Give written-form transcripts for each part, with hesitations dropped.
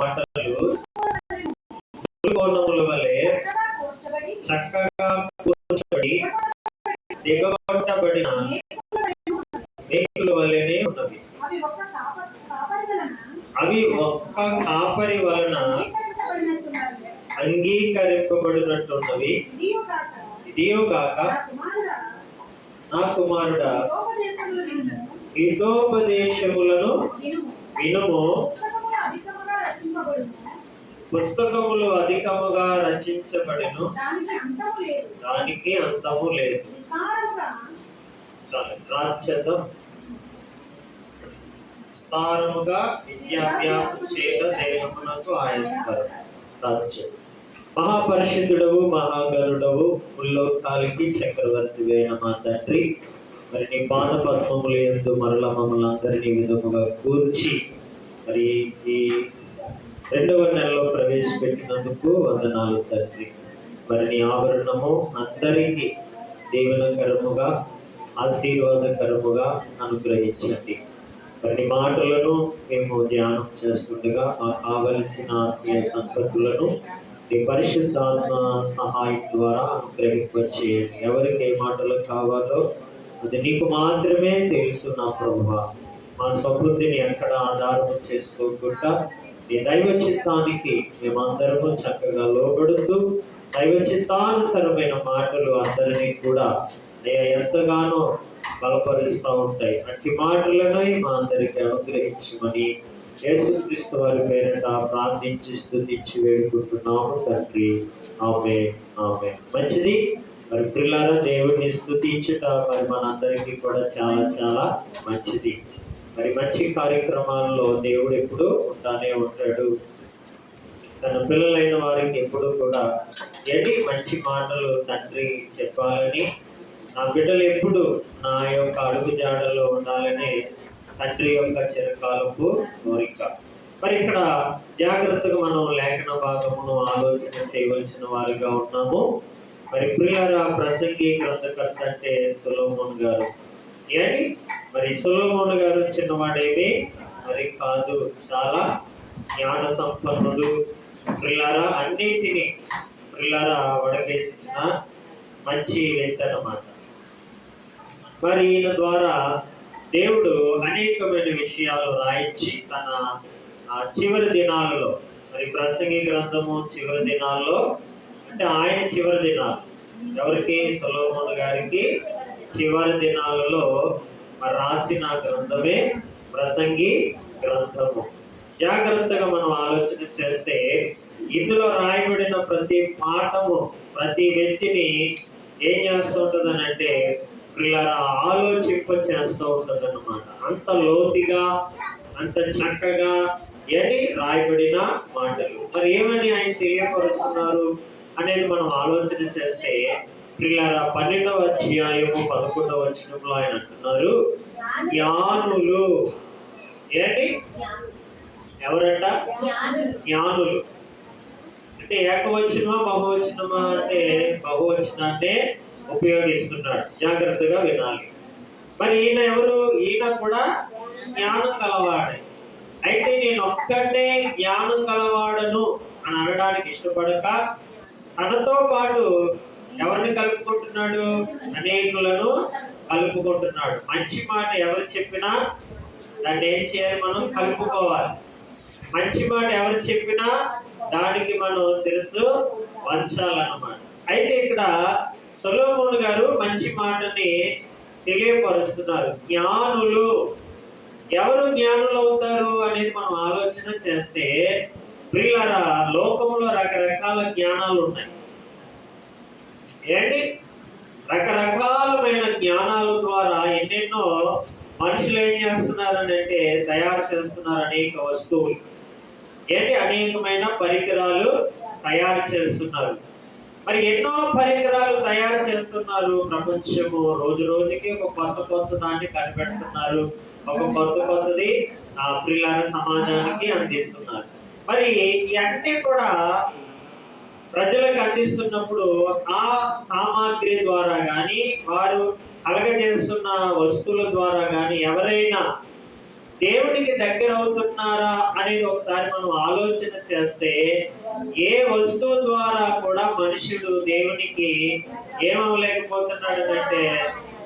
మాటలు వలె చక్కగా కూర్చబడి దిగబట్టబడిన మేకుల వలెనే ఉన్నవి. అవి ఒక్క కాపరి వలన అంగీకరింపబడినట్టున్నవి. ఇదియోగాక నా కుమారుడా, హితోపదేశములను వినుము. పుస్తకములు అధికముగా రచించబడిను, దానికి అంతము లేదు. రాజ్యతం విస్తారముగా విద్యాభ్యాసం చేత దేహమునకు ఆయస్కరం. రాజ్యం మహాపరిశుద్ధుడవు, మహాగరుడవు, ముల్లోకాలకి చక్రవర్తివైన మా తండ్రి, మరి నీ పాద పద్మముల యందు మరల మమ్మల్ని అందరినీ విధముగా కూర్చి మరి ఈ 2వ నెలలో ప్రవేశపెట్టినందుకు వందనాలు తండ్రి. మరి నీ ఆవరణము అందరికీ దీవెనకరముగా ఆశీర్వాదకరముగా అనుగ్రహించండి. మరి మాటలను మేము ధ్యానం చేస్తుండగా మాకు కావలసిన ఆత్మీయ సంపత్తులను నీ పరిశుద్ధాత్మ సహాయం ద్వారా అనుగ్రహింపచేయండి. ఎవరికి ఏ మాటలు కావాలో అది నీకు మాత్రమే తెలుసు నా ప్రభువా. మా సమృద్ధిని ఎక్కడ ఆధారం చేసుకోకుండా నీ దైవ చిత్తానికి మేమందరము చక్కగా లోబడుతూ దైవ చిత్తానుసరమైన మాటలు అందరినీ కూడా ఎంతగానో బలపరుస్తూ ఉంటాయి. అట్టి మాటలను మా అందరికి అనుగ్రహించమని యేసుక్రీస్తు వారి పేరిట ప్రార్థించి స్తుతించి వేడుకుంటున్నాము తండ్రి. ఆమేన్, ఆమేన్. మంచిది. మరి పిల్లల దేవుడిని స్తుతించుట మరి మనందరికీ కూడా చాలా చాలా మంచిది. మరి మంచి కార్యక్రమాల్లో దేవుడు ఎప్పుడు ఉంటానే ఉంటాడు. తన పిల్లలైన వారికి ఎప్పుడు కూడా మంచి మాటలు తండ్రి చెప్పాలని, నా బిడ్డలు ఎప్పుడు నా యొక్క అడుగు జాడల్లో ఉండాలని తండ్రి యొక్క చిరకాలపు కోరిక. మరి ఇక్కడ జాగ్రత్తగా మనం లేఖన భాగమును ఆలోచన చేయవలసిన వారిగా ఉన్నాము. మరి ప్రియులారా, ప్రసంగి గ్రంథకర్త అంటే సొలొమోను గారు. మరి సొలొమోను గారు చిన్నవాడేమి మరి కాదు, చాలా జ్ఞాన సంపన్నుడు. ప్రియులారా, అన్నింటినీ ప్రియులారా వడకేసిన మంచి వ్యక్తి అన్నమాట. మరి ఈయన ద్వారా దేవుడు అనేకమైన విషయాలు రాయించి తన చివరి దినాలలో, మరి ప్రసంగి గ్రంథము చివరి దినాల్లో అంటే ఆయన చివరి దినాలు ఎవరికి, సొలొమోను గారికి చివరి దినాలలో మరి రాసిన గ్రంథమే ప్రసంగి గ్రంథము. జాగ్రత్తగా మనం ఆలోచన చేస్తే ఇందులో రాయబడిన ప్రతి పాఠము ప్రతి వ్యక్తిని ఏం చేస్తూ ఉంటుందని అంటే పిల్లరా ఆలోచింప చేస్తూ ఉంటుంది అన్నమాట. అంత లోతుగా అంత చక్కగా రాయబడిన మాటలు. మరి ఏమని ఆయన తెలియపరుస్తున్నారు అనేది మనం ఆలోచన చేస్తే పిల్లరా 12వ అధ్యాయము 11వ వచనంలో ఆయన అంటున్నారు, జ్ఞానులు. ఎవరంట? జ్ఞానులు. అంటే ఏకవచనమా బహువచనమా అంటే బహువచనాన్నే ఉపయోగిస్తున్నాడు. జాగ్రత్తగా వినాలి. మరి ఈయన ఎవరు? ఈయన కూడా జ్ఞానం కలవాడే. అయితే నేను ఒక్కటే జ్ఞానం కలవాడను అని అనడానికి ఇష్టపడక తనతో పాటు ఎవరిని కలుపుకుంటున్నాడు? అనేకులను కలుపుకుంటున్నాడు. మంచి మాట ఎవరు చెప్పినా దాన్ని ఏం చేయాలి? మనం కలుపుకోవాలి. మంచి మాట ఎవరు చెప్పినా దానికి మనం శిరస్సు వంచాలన్నమాట. అయితే ఇక్కడ సొలొమోను గారు మంచి మాటని తెలియపరుస్తున్నారు. జ్ఞానులు. ఎవరు జ్ఞానులు అవుతారు అనేది మనం ఆలోచన చేస్తే ప్రియులారా, లోకంలో రకరకాల జ్ఞానాలు ఉన్నాయి. రకరకాలమైన జ్ఞానాల ద్వారా ఎన్నెన్నో మనుషులు ఏం చేస్తున్నారని అంటే తయారు చేస్తున్నారు అనేక వస్తువులు. అనేకమైన పరికరాలు తయారు చేస్తున్నారు. మరి ఎన్నో పరికరాలు తయారు చేస్తున్నారు. ప్రపంచము రోజు రోజుకి ఒక కొత్త దాన్ని కనిపెడుతున్నారు. ఒక కొత్తది ప్రియులార సమాజానికి అందిస్తున్నారు. మరి ఇవన్నీ కూడా ప్రజలకు అందిస్తున్నప్పుడు ఆ సామాగ్రి ద్వారా కానీ వారు కలగజేస్తున్న వస్తువుల ద్వారా కానీ ఎవరైనా దేవునికి దగ్గర అవుతున్నారా అనేది ఒకసారి మనం ఆలోచన చేస్తే ఏ వస్తువు ద్వారా కూడా మనుషుడు దేవునికి ఏమవలేకపోతున్నాడు అంటే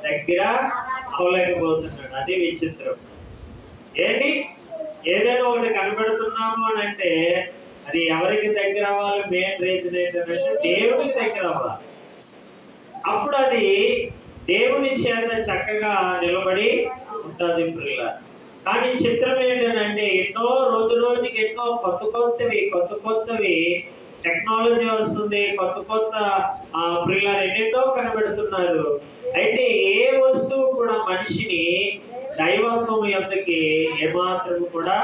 దగ్గర అవలేకపోతున్నాడు. అది విచిత్రం. ఏంటి ఏదైనా ఒకటి కనబడుతున్నాము అని అంటే అది ఎవరికి దగ్గర అవ్వాలి? మెయిన్ రీజన్ ఏంటంటే దేవునికి దగ్గర అవ్వాలి. అప్పుడు అది దేవుని చేత చక్కగా నిలబడి ఉంటుంది ప్రియులారా. కానీ చిత్రం ఏంటంటే ఎన్నో రోజు రోజుకి ఎన్నో కొత్త కొత్తవి టెక్నాలజీ వస్తుంది, కొత్త ప్రియులారా ఎన్నెన్నో కనబెడుతున్నారు. అయితే ఏ వస్తువు కూడా మనిషిని దైవత్వం యొక్కకి ఏమాత్రం కూడా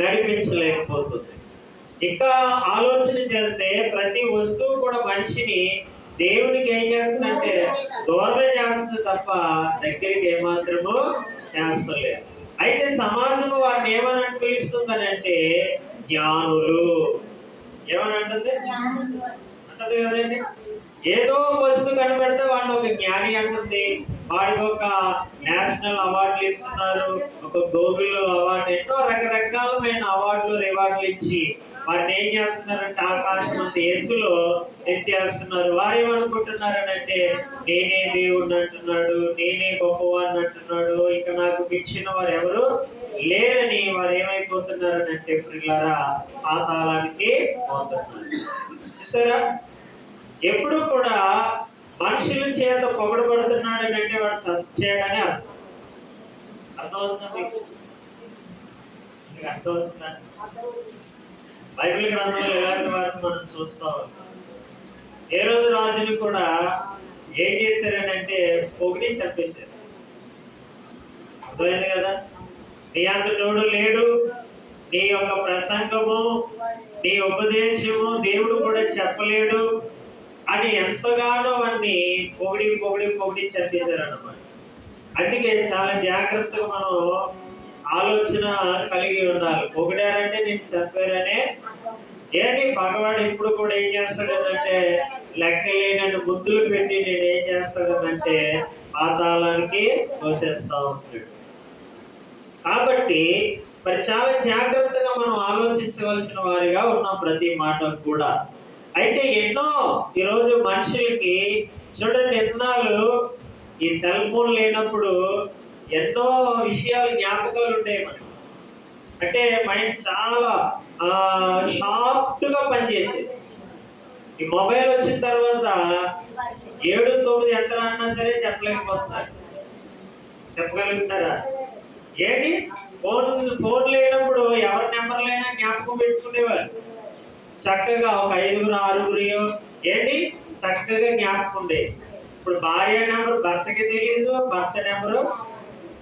నడిపించలేకపోతుంది. ఇంకా ఆలోచన చేస్తే ప్రతి వస్తువు కూడా మనిషిని దేవునికి ఏం చేస్తుందంటే దూరమే చేస్తుంది తప్ప దగ్గరికి ఏమాత్రము చేస్తలేదు. అయితే సమాజం వారిని ఏమని పిలుస్తుందని అంటే జ్ఞానులు. ఏమని అంటుంది కదండి. ఏదో వస్తువు కనబడితే వాడిని ఒక జ్ఞాని అంటుంది, వాడికి ఒక నేషనల్ అవార్డులు ఇస్తున్నారు, ఒక గోగుల్ అవార్డు, ఎన్నో రకరకాలమైన అవార్డులు రివార్డులు ఇచ్చి వారిని ఏం చేస్తున్నారంటే ఆకాశం అంత ఎత్తులో ఎత్తేస్తున్నారు. వారు ఏమనుకుంటున్నారనంటే నేనే దేవుడిని అంటున్నాడు, నేనే గొప్పవాడిని అంటున్నాడు, ఇక నాకు మించిన వారు ఎవరు లేరని వారు ఏమైపోతున్నారనంటే ప్రియులారా పాతాళానికి పోతున్నారు. చూసారా, ఎప్పుడు కూడా మనుషుల చేత పొగడబడుతున్నాడు అంటే వాడు చచ్చాడని అర్థమవుతుందా మీకు? అర్థమవుతుందా? బైబిల్ గ్రంథంలో ఎలాంటి వారిని మనం చూస్తా ఉన్నాం. ఏ రోజు రాజుని కూడా ఏం చేశారని అంటే పొగిడి చంపేశారు. అర్థమైంది కదా? నీ అంత తోడు లేడు, నీ యొక్క ప్రసంగము నీ ఉపదేశము దేవుడు కూడా చెప్పలేడు అని ఎంతగానో వాడిని పొగిడి చంపేశారు అన్నమాట. అందుకే చాలా జాగ్రత్తగా మనం ఆలోచన కలిగి ఉండాలి. పొగిడారంటే నేను చంపారనే ఏంటి పగవాడు ఇప్పుడు కూడా ఏం చేస్తాడనంటే లెక్కలేనని ముద్దులు పెట్టి నేను ఏం చేస్తాడనంటే పాతాళానికి తోసేస్తా ఉంటాడు. కాబట్టి మరి చాలా జాగ్రత్తగా మనం ఆలోచించవలసిన వారిగా ఉన్నాం ప్రతి మాట కూడా. అయితే ఎన్నో ఈరోజు మనుషులకి చూడండి, ఎన్నాళ్ళు ఈ సెల్ ఫోన్ లేనప్పుడు ఎన్నో విషయాలు జ్ఞాపకాలు ఉంటాయి మనకి. అంటే మైండ్ చాలా షార్ప్గా పనిచేసేది. ఈ మొబైల్ వచ్చిన తర్వాత 7, 9 ఎంత అన్నా సరే చెప్పలేకపోతున్నారు. చెప్పగలుగుతారా? ఏంటి ఫోన్ లేనప్పుడు ఎవరి నెంబర్లైనా జ్ఞాపకం పెట్టుకునేవారు. చక్కగా ఒక 5, 6 ఏంటి చక్కగా జ్ఞాపకం ఉండేది. ఇప్పుడు భార్య నెంబర్ భర్తకి తెలియదు, భర్త నెంబరు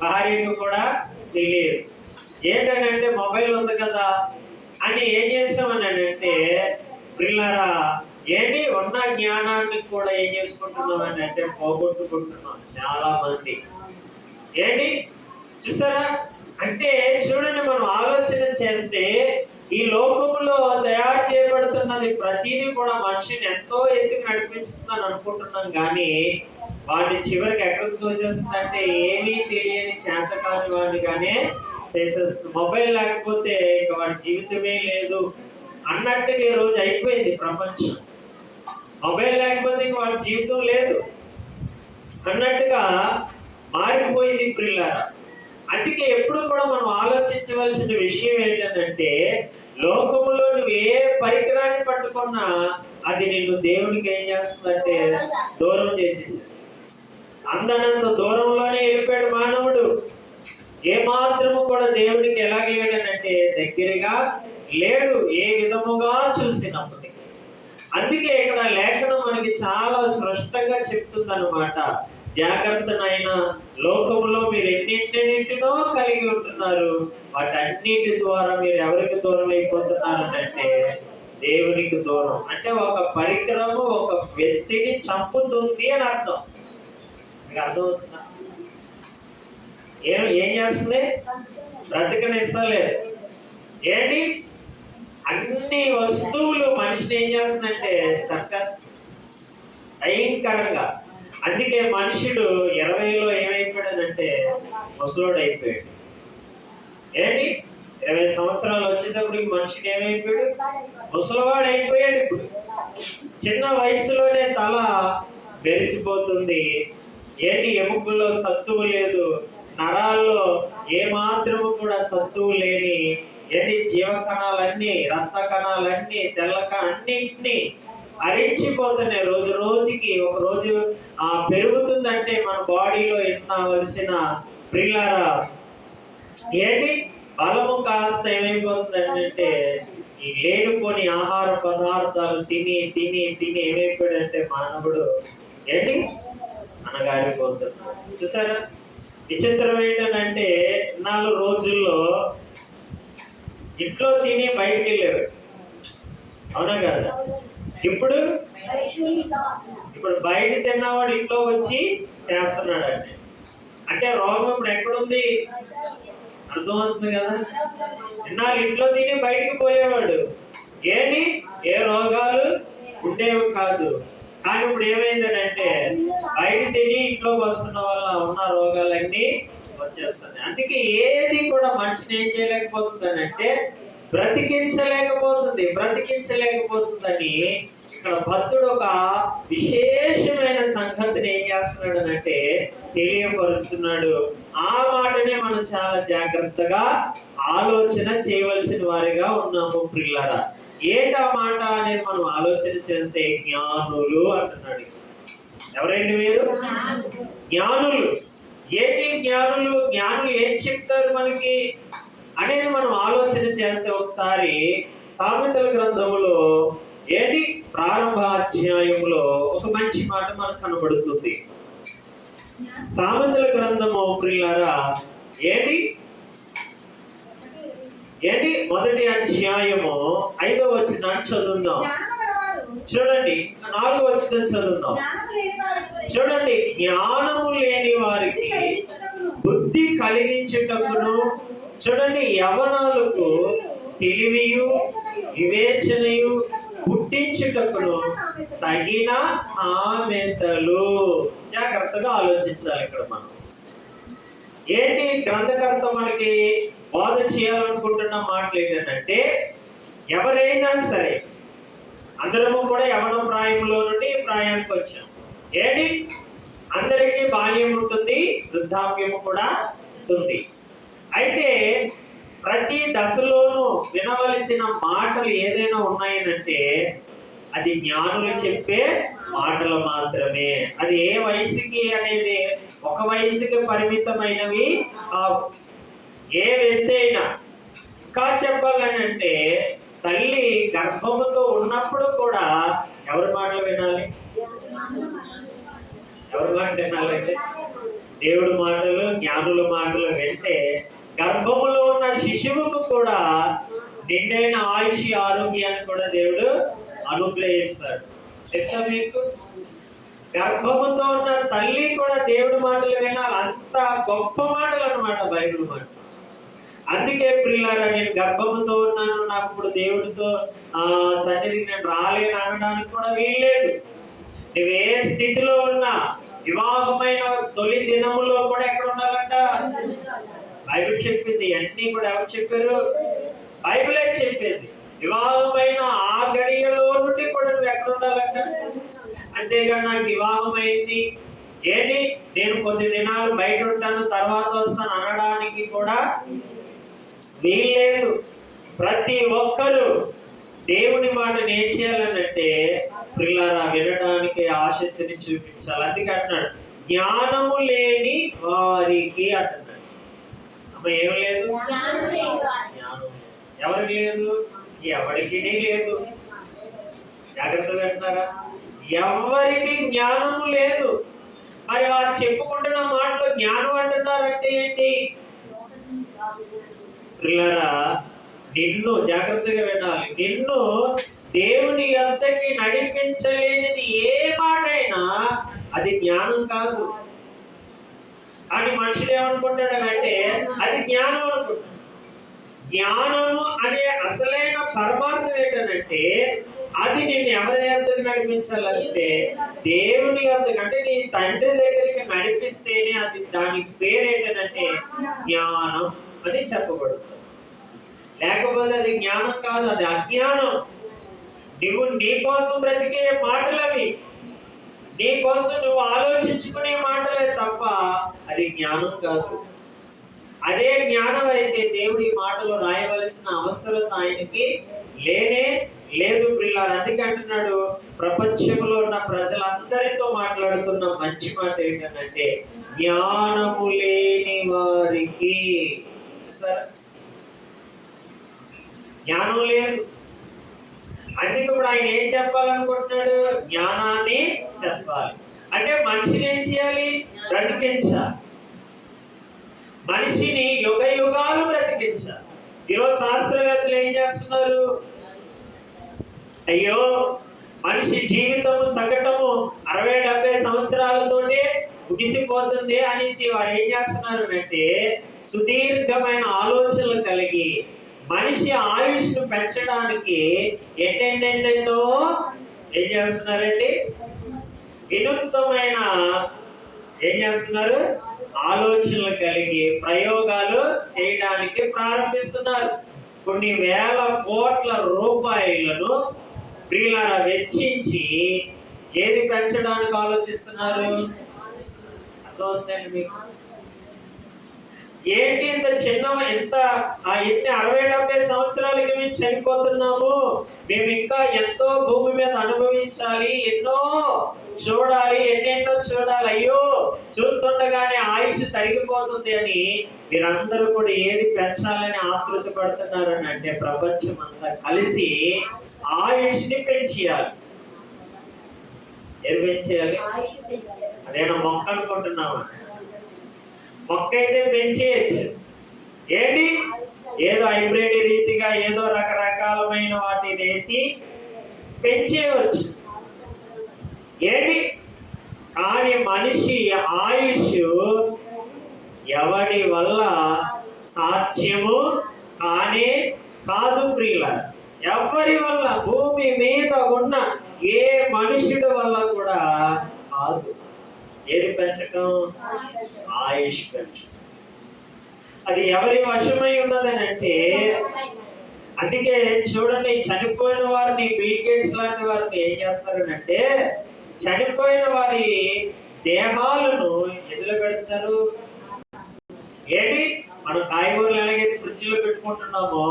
భార్యకు కూడా తెలియదు. ఏంటంటే మొబైల్ ఉంది కదా అని ఏం చేస్తామని అంటే పిల్లరా ఏంటి ఉన్న జ్ఞానాన్ని కూడా ఏం చేసుకుంటున్నాం అని అంటే పోగొట్టుకుంటున్నాం చాలా మంది. ఏంటి చూసారా? అంటే చూడండి, మనం ఆలోచన చేస్తే ఈ లోకంలో తయారు చేయబడుతున్నది ప్రతిదీ కూడా మనిషిని ఎంతో ఎత్తుకు నడిపిస్తుందని అనుకుంటున్నాం, కానీ వాడిని చివరికి ఎక్కడికి తోచేస్తుందంటే ఏమీ తెలియని చేతకాని వాడిని కానీ చేసేస్తుంది. మొబైల్ లేకపోతే ఇక వాడి జీవితమే లేదు అన్నట్టుగా ఈ రోజు అయిపోయింది ప్రపంచం. మొబైల్ లేకపోతే ఇంక వాడి జీవితం లేదు అన్నట్టుగా మారిపోయింది ప్రియులారా. అందుకే ఎప్పుడు కూడా మనం ఆలోచించవలసిన విషయం ఏంటంటే లోకములో నువ్వు ఏ పరికరాన్ని పట్టుకున్నా అది నిన్ను దేవునికి ఏం చేస్తుందంటే దూరం చేసేసింది. అందనంత దూరంలోనే వెళ్ళిపోయాడు మానవుడు. ఏ మాత్రము కూడా దేవునికి ఎలాగ లేడనంటే దగ్గరగా లేడు, ఏ విధముగా చూసినప్పటికీ. అందుకే ఇక్కడ లేఖనం మనకి చాలా స్పష్టంగా చెప్తుంది అన్నమాట. జాగ్రత్తనైనా లోకంలో మీరు ఎన్నింటినో కలిగి ఉంటున్నారు, వాటన్నిటి ద్వారా మీరు ఎవరికి దూరం అయిపోతున్నారు అంటే దేవునికి దూరం. అంటే ఒక పరికరము ఒక వ్యక్తిని చంపుతుంది అని అర్థం. మీకు అర్థమవుతుందా? ఏం చేస్తుంది? బ్రతకనిస్తలేదు. ఏంటి అన్ని వస్తువులు మనిషిని ఏం చేస్తుందంటే చంపేస్తుంది భయంకరంగా. అందుకే మనుషుడు 20లో ఏమైపోయాడంటే ముసలోడు అయిపోయాడు. ఏంటి 20 సంవత్సరాలు వచ్చేటప్పటికి మనిషిని ఏమైపోయాడు? ముసలివాడు అయిపోయాడు. ఇప్పుడు చిన్న వయసులోనే తల మెరిసిపోతుంది. ఏంటి ఎముకల్లో సత్తువు లేదు, నరాల్లో ఏ మాత్రము కూడా సత్తువు లేని ఏంటి జీవ కణాలన్నీ, రక్త కణాలన్నీ, అన్నింటినీ హరించిపోతున్నాయి. రోజు రోజుకి ఒక రోజు పెరుగుతుందంటే మన బాడీలో ఎన్నవలసిన ప్రియులారా ఏంటి బలము కాస్త ఏమైపోతుందంటే ఈ లేనిపోని ఆహార పదార్థాలు తిని తిని తిని ఏమైపోయాడంటే మానవుడు ఏంటి అనగారిపోతున్నాడు. చూసారా విచిత్రం ఏంటంటే 4 రోజుల్లో ఇంట్లో తిని బయటికి వెళ్ళారు, అవునా కదా? ఇప్పుడు బయట తిన్నవాడు ఇంట్లో వచ్చి చేస్తున్నాడు. అంటే రోగం ఇప్పుడు ఎక్కడుంది? అర్థమవుతుంది కదా? ఇన్నాళ్ళు ఇంట్లో తిని బయటికి పోయేవాడు, ఏంటి ఏ రోగాలు ఉండేవి కాదు. కానీ ఇప్పుడు ఏమైందంటే బయట తిని ఇంట్లోకి వస్తున్న వల్ల ఉన్న రోగాలన్నీ వచ్చేస్తున్నాయి. అందుకే ఏది కూడా మనిషిని ఏం చేయలేకపోతుందనంటే బ్రతికించలేకపోతుందని ఇక్కడ భక్తుడు ఒక విశేషమైన సంగతిని ఏం చేస్తున్నాడు అంటే తెలియపరుస్తున్నాడు. ఆ మాటనే మనం చాలా జాగ్రత్తగా ఆలోచన చేయవలసిన వారిగా ఉన్నాము ప్రియులారా. ఏంటా మాట అనేది మనం ఆలోచన చేస్తే జ్ఞానులు అంటున్నాడు. ఎవరండి మీరు? జ్ఞానులు. ఏంటి జ్ఞానులు? జ్ఞానులు ఏం చెప్తారు మనకి అనేది మనం ఆలోచన చేస్తే ఒకసారి సామెతల గ్రంథములో ఏంటి ప్రారంభ అధ్యాయంలో ఒక మంచి మాట మనకు కనబడుతుంది. సామెతల గ్రంథము ప్రియులారా ఏంటి మొదటి అధ్యాయము 5వ వచనాన్ని చదువుదాం. చూడండి 4వ వచనం చదువుదాం. చూడండి జ్ఞానము లేని వారికి బుద్ధి కలిగించుటకును, చూడండి యవనాలకు తెలివియు వివేచనయు పుట్టించుటకును తగిన సామెతలు. జాగ్రత్తగా ఆలోచించాలి. ఇక్కడ మనం ఏంటి గ్రంథకర్త మనకి బోధ చేయాలనుకుంటున్న మాటలు ఏంటంటే ఎవరైనా సరే అందరము కూడా యవన ప్రాయంలో నుండి ప్రాయానికి వచ్చాం. ఏంటి అందరికీ బాల్యం ఉంటుంది, వృద్ధాప్యము కూడా ఉంటుంది. అయితే ప్రతి దశలోనూ వినవలసిన మాటలు ఏదైనా ఉన్నాయనంటే అది జ్ఞానులు చెప్పే మాటలు మాత్రమే. అది ఏ వయసుకి అనేది ఒక వయసుకి పరిమితమైనవి కావు. ఏ వ్యక్తి అయినా ఇంకా చెప్పాలనంటే తల్లి గర్భముతో ఉన్నప్పుడు కూడా ఎవరి మాటలు వినాలి? ఎవరి మాట వినాలంటే దేవుడి మాటలు, జ్ఞానుల మాటలు వింటే గర్భములో ఉన్న శిశువుకు కూడా నిండైన ఆయుష్ ఆరోగ్యాన్ని కూడా దేవుడు అనుగ్రహిస్తాడు. తెలుసా మీకు? గర్భముతో ఉన్న తల్లి కూడా దేవుడి మాటలు వినాలి. అంత గొప్ప మాటలు అన్నమాట బైబిల్ మాట. అందుకే ప్రియులారా నేను గర్భముతో ఉన్నాను, నాకు ఇప్పుడు దేవుడితో సన్నిధికి నేను రాలేను అనడానికి కూడా వీల్లేదు. నువ్వు ఏ స్థితిలో ఉన్నా వివాహమైన తొలి దినములో కూడా ఎక్కడ ఉండాలంట? బైబిల్ చెప్పింది. అన్ని కూడా ఎవరు చెప్పారు? బైబిలే చెప్పింది. వివాహమైన ఆ గడియలో నుండి కూడా నువ్వు ఎక్కడ ఉండాలంట? అంతేగాని నాకు వివాహం అయింది ఏంటి నేను కొద్ది దినాలు బయట ఉంటాను తర్వాత వస్తాను అనడానికి కూడా వీల్లేదు. ప్రతి ఒక్కరూ దేవుని మాటను ఏం చేయాలనంటే ప్రియులారా వినడానికి ఆసక్తిని చూపించాలి. అందుకే అంటున్నాడు జ్ఞానము లేని వారికి అంటున్నాడు. అమ్మ ఏం లేదు? జ్ఞానం ఎవరికి లేదు? ఎవరికి లేదు. జాగ్రత్తగా అంటున్నారా? ఎవరికి జ్ఞానము లేదు. మరి వారు చెప్పుకుంటున్న మాటలో జ్ఞానం అంటున్నారంటే ఏంటి? ప్రియులారా నిన్ను జాగ్రత్తగా వినాలి. నిన్ను దేవుని అంతకి నడిపించలేనిది ఏ మాటైనా అది జ్ఞానం కాదు. అని మనుషులు ఏమనుకుంటాడంటే అది జ్ఞానం అనుకుంటాడు. జ్ఞానము అనే అసలైన పరమార్థం ఏంటంటే అది నేను ఎవరి యొద్దకు నడిపించాలంటే దేవుని యొద్దకు, అంటే నీ తండ్రి దగ్గరికి నడిపిస్తేనే అది, దానికి పేరేంటంటే జ్ఞానం అని చెప్పబడుతుంది. లేకపోతే అది జ్ఞానం కాదు, అది అజ్ఞానం. నువ్వు నీ కోసం బ్రతికే మాటలు అవి, నీ కోసం నువ్వు ఆలోచించుకునే మాటలే తప్ప అది జ్ఞానం కాదు. అదే జ్ఞానం అయితే దేవుడి మాటలు రాయవలసిన అవసరం ఆయనకి లేనే లేదు ప్రియులారా. అందుకే అంటున్నాడు, ప్రపంచంలో ఉన్న ప్రజలందరితో మాట్లాడుతున్న మంచి మాట ఏంటంటే జ్ఞానము లేని వారికి. చూసారా, జ్ఞానం లేదు. అందుకే ఇప్పుడు ఆయన ఏం చెప్పాలనుకుంటున్నాడు? జ్ఞానాన్ని చెప్పాలి. అంటే మనిషిని ఏం చేయాలి? బ్రతికించాలి. మనిషిని యుగ యుగాలు బ్రతికించాలి. ఈరోజు శాస్త్రవేత్తలు ఏం చేస్తున్నారు? అయ్యో, మనిషి జీవితము సగటము 60-70 సంవత్సరాలతోనే ముగిసిపోతుంది అనేసి వారు ఏం చేస్తున్నారు అంటే సుదీర్ఘమైన ఆలోచనలు కలిగి మనిషి ఆయుష్ను పెంచడానికి ఎన్నెన్నెన్నెన్నో ఏం చేస్తున్నారండి? వినూత్నమైన ఏం చేస్తున్నారు? ఆలోచనలు కలిగి ప్రయోగాలు చేయడానికి ప్రారంభిస్తున్నారు. కొన్ని వేల కోట్ల రూపాయలను ప్రియులారా వెచ్చించి ఏది పెంచడానికి ఆలోచిస్తున్నారు? అర్థమవుతుందండి మీకు? ఏంటి ఇంత చిన్న, ఎంత ఎన్ని 60-70 సంవత్సరాలకి మేము చనిపోతున్నాము, మేము ఇంకా ఎంతో భూమి మీద అనుభవించాలి, ఎన్నో చూడాలి, ఎన్నెన్నో చూడాలి, అయ్యో చూస్తుండగానే ఆయుష్ తరిగిపోతుంది అని మీరందరూ కూడా ఏది పెంచాలని ఆతృత పడుతున్నారు అని అంటే ప్రపంచం అంతా కలిసి ఆయుష్ని పెంచేయాలి. ఏది పెంచేయాలి? అదేనా మొక్క అనుకుంటున్నామా? మొక్క అయితే పెంచేయచ్చు. ఏంటి? ఏదో హైబ్రిడ్ రీతిగా ఏదో రకరకాలమైన వాటిని వేసి పెంచేయవచ్చు. ఏంటి? కానీ మనిషి ఆయుష్ ఎవడి వల్ల సాధ్యము కానే కాదు ప్రియుల. ఎవరి వల్ల, భూమి మీద ఉన్న ఏ మనుషుడి వల్ల కూడా కాదు. ఏది పెంచటం? ఆయుష్ పెంచటం. అది ఎవరి వశమై ఉన్నదని అంటే, అందుకే చూడండి, చనిపోయిన వారిని, బిల్ గేట్స్ లాంటి వారిని ఏం చేస్తారనంటే చనిపోయిన వారి దేహాలను ఎదురు పెడతారు. ఏంటి? మనం కాయగూరలు ఎలాగైతే ఫ్రిడ్జ్లో పెట్టుకుంటున్నామో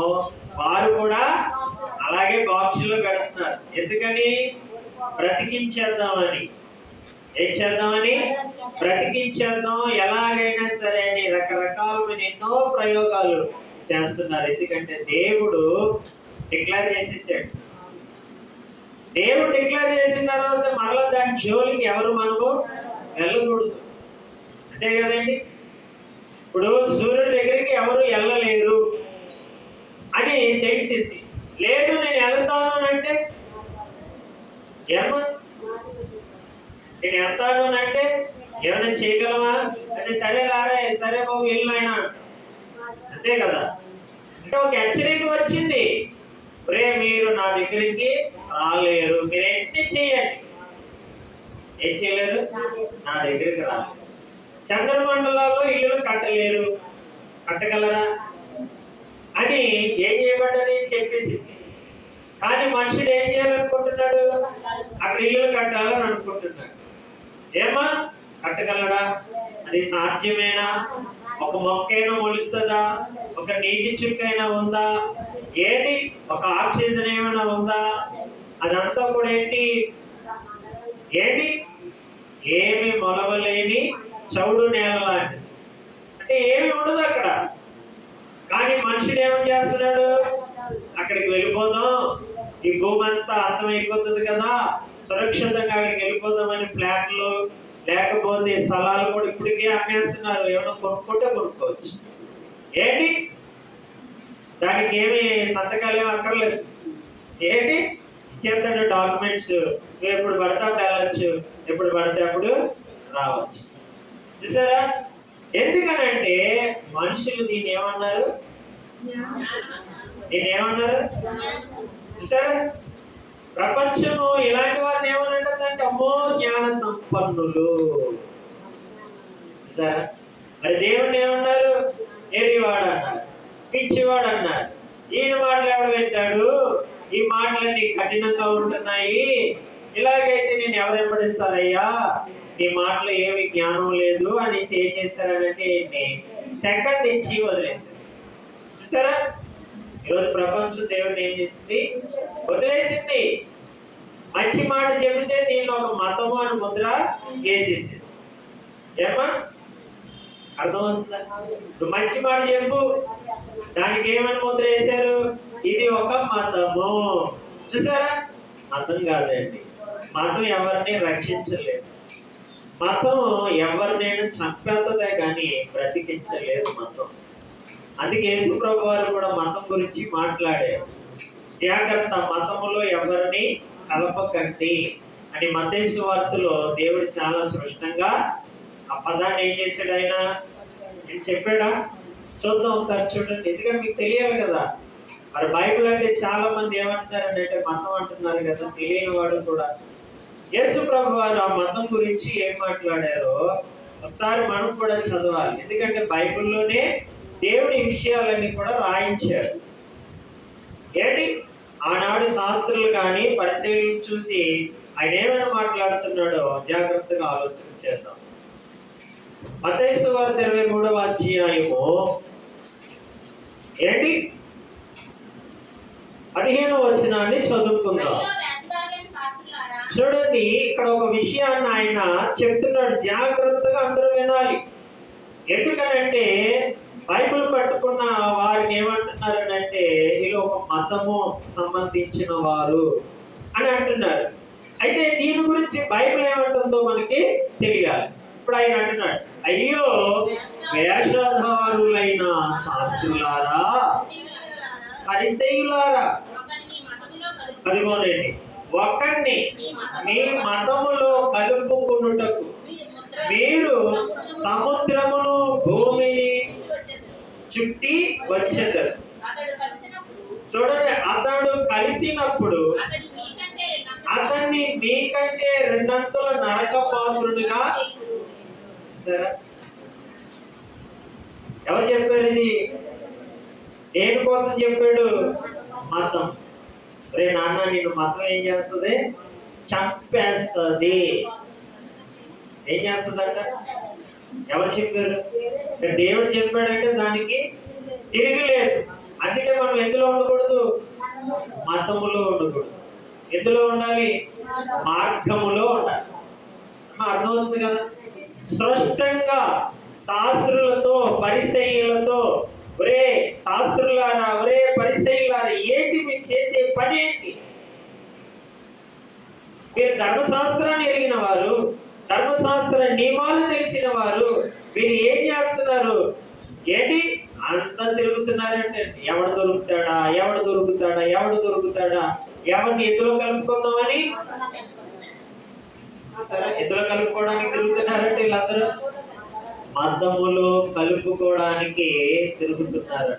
వారు కూడా అలాగే బాక్సులో పెడుతున్నారు. ఎందుకని? బ్రతికించేద్దామని. ఏం చేద్దామని? బ్రతికించేద్దాం, ఎలాగైనా సరే అని రకరకాలమైన ఎన్నో ప్రయోగాలు చేస్తున్నారు. ఎందుకంటే దేవుడు డిక్లేర్ చేసేసాడు. దేవుడు డిక్లేర్ చేసిన తర్వాత మరలా దాని జోలికి ఎవరు మనము వెళ్ళకూడదు. అంతే కదండి? ఇప్పుడు సూర్యుడి దగ్గరికి ఎవరు వెళ్ళలేరు అని తెలిసింది. లేదు నేను వెళ్తాను అంటే ఏమో, నేను వెళ్తాను అంటే ఏమైనా చేయగలమా? అంటే సరే లారే, సరే బాబు వెళ్ళు ఆయన, అంతే కదా. అంటే ఒక హెచ్చరిక వచ్చింది, రే మీరు నా దగ్గరికి రాలేరు, మీరు ఎన్ని చేయండి, ఏం చేయలేరు, నా దగ్గరికి రాలేరు. చంద్రమండలాల్లో ఇల్లు కట్టలేరు, కట్టగలరా అని ఏం చేయబడ్డది చెప్పేసింది. కానీ మనుషుడు ఏం చేయాలనుకుంటున్నాడు? అక్కడ ఇల్లు కట్టాలని అనుకుంటున్నాడు. ఏమా కట్టగలడా? అది సాధ్యమేనా? ఒక మొక్కైనా మొలుస్తుందా? ఒక నీటి చుక్కైనా ఉందా? ఏంటి? ఒక ఆక్సిజన్ ఏమైనా ఉందా? అదంతా కూడా ఏంటి? ఏమి మొలవలేని చౌడు నేల లాంటిది. అంటే ఏమి ఉండదు అక్కడ. కానీ మనుషుడు ఏమని చేస్తున్నాడు? అక్కడికి వెళ్ళిపోదాం, ఈ భూమి అంతా అర్థమైపోతుంది కదా, సురక్షితంగా అక్కడికి వెళ్ళిపోదామని ప్లాట్లు లేకపోతే స్థలాలు కూడా ఇప్పటికే అమ్మేస్తున్నారు. ఏమైనా కొనుక్కుంటే కొనుక్కోవచ్చు. ఏంటి? దానికి ఏమి సంతకాలు ఏమి అక్కర్లేదు. ఏంటి? ఇచ్చేస్తాడు డాక్యుమెంట్స్, ఎప్పుడు పడితే అప్పుడు వెళ్ళచ్చు, ఎప్పుడు పడితే అప్పుడు రావచ్చు. చూసారా? ఎందుకనంటే మనుషులు దీన్ని ఏమన్నారు? చూసారా? ప్రపంచము ఇలాంటి వారిని ఏమనంటుందంటే అమ్మో జ్ఞాన సంపన్నులు. సరే, మరి దేవుణ్ణి ఏమన్నారు? ఎరివాడు అన్నారు, పిచ్చివాడు అన్నారు. ఈయన మాటలు ఎవడు వింటాడు? ఈ మాటలన్నీ కఠినంగా ఉంటున్నాయి, ఇలాగైతే నేను ఎవరు వెంబడిస్తారయ్యా, ఈ మాటలు ఏమి జ్ఞానం లేదు అనేసి ఏం చేశారనంటే సెకండ్ ఇచ్చి వదిలేశారు. చూసారా, ఈరోజు ప్రపంచం దేవుడిని ఏం చేసింది? వదిలేసింది. మంచి మాట చెబితే దీన్ని ఒక మతము అని ముద్ర వేసేసింది. ఏమా అర్థమవుతుందా? నువ్వు మంచి మాట చెప్పు, దానికి ఏమని ముద్ర వేశారు? ఇది ఒక మతము. చూసారా, మతం కాదండి. మతం ఎవరిని రక్షించలేదు. మతం ఎవరినైనా చంపేస్తుందే కానీ బ్రతికించలేదు మతం. అందుకే యేసు ప్రభు వారు కూడా మతం గురించి మాట్లాడారు. జాగ్రత్త, మతములో ఎవరిని కలపకండి అని మత్తయి సువార్తలో దేవుడు చాలా స్పష్టంగా ఆ పదాన్ని ఏం చేశాడు? ఆయన నేను చెప్పాడా? చూద్దాం ఒకసారి, చూడండి. ఎందుకంటే మీకు తెలియాలి కదా. మరి బైబిల్ అంటే చాలా మంది ఏమంటున్నారంటే మతం అంటున్నారు కదా, తెలియని వాడు కూడా. యేసు ప్రభు వారు ఆ మతం గురించి ఏం మాట్లాడారో ఒకసారి మనం కూడా చదవాలి. ఎందుకంటే బైబిల్లోనే దేవుడి విషయాలన్నీ కూడా రాయించారు. ఏంటి ఆనాడు శాస్త్రులు కానీ పరిచయం చూసి ఆయన ఏమైనా మాట్లాడుతున్నాడో జాగ్రత్తగా ఆలోచన చేద్దాం. మత్తయి సువార్త 23వ అధ్యాయము ఏంటి 15వ వచనాన్ని చదువుకుందాం. చూడండి, ఇక్కడ ఒక విషయాన్ని ఆయన చెప్తున్నాడు, జాగ్రత్తగా అందరూ వినాలి. ఎందుకనంటే బైబిల్ పట్టుకున్న వారిని ఏమంటున్నారనంటే వీళ్ళు ఒక మతము సంబంధించిన వారు అని అంటున్నారు. అయితే దీని గురించి బైబిల్ ఏమంటుందో మనకి తెలియాలి. ఇప్పుడు ఆయన అంటున్నాడు, అయ్యో వేషధారులైన శాస్త్రులారా, పరిసయ్యులారా, అదిగోనండి, ఒకరిని మీ మతములో కలుపుకొనుటకు మీరు సముద్రమును భూమిని చుట్టి వచ్చేదారు. చూడండి, అతడు కలిసినప్పుడు అతన్ని మీకంటే రెండంతల నరక పాత్రుడుగా. సరే, ఎవరు చెప్పారు ఇది? దేని కోసం చెప్పాడు? మతం. రే నాన్న, నిన్ను మతం ఏం చేస్తుంది? చంపేస్తుంది. ఏం చేస్తుందంట? ఎవరు చెప్పారు? దేవుడు చెప్పాడంటే దానికి తిరిగిలేదు. అందుకే మనం ఎందులో ఉండకూడదు? మతములో ఉండకూడదు. ఎందులో ఉండాలి? మార్గములో ఉండాలి. అర్థమవుతుంది కదా? స్పష్టంగా శాస్త్రులతో పరిసయ్యులతో, ఒరే శాస్త్రులారా, ఒరే పరిసయ్యులారా, ఏంటి మీరు చేసే పని ఏంటి? మీరు ధర్మశాస్త్రాన్ని ఎరిగిన వారు, ధర్మశాస్త్ర నియమాలు తెలిసిన వారు, మీరు ఏం చేస్తున్నారు? ఏంటి అంతా తిరుగుతున్నారంటే ఎవడు దొరుకుతాడా, ఎవడు దొరుకుతాడా, ఎవడు దొరుకుతాడా, ఎవరిని ఎద్దులో కలుపుకుందామని. సరే, ఎద్దులో కలుపుకోవడానికి తిరుగుతున్నారంటే వీళ్ళందరూ మతములో కలుపుకోవడానికి తిరుగుతున్నారు.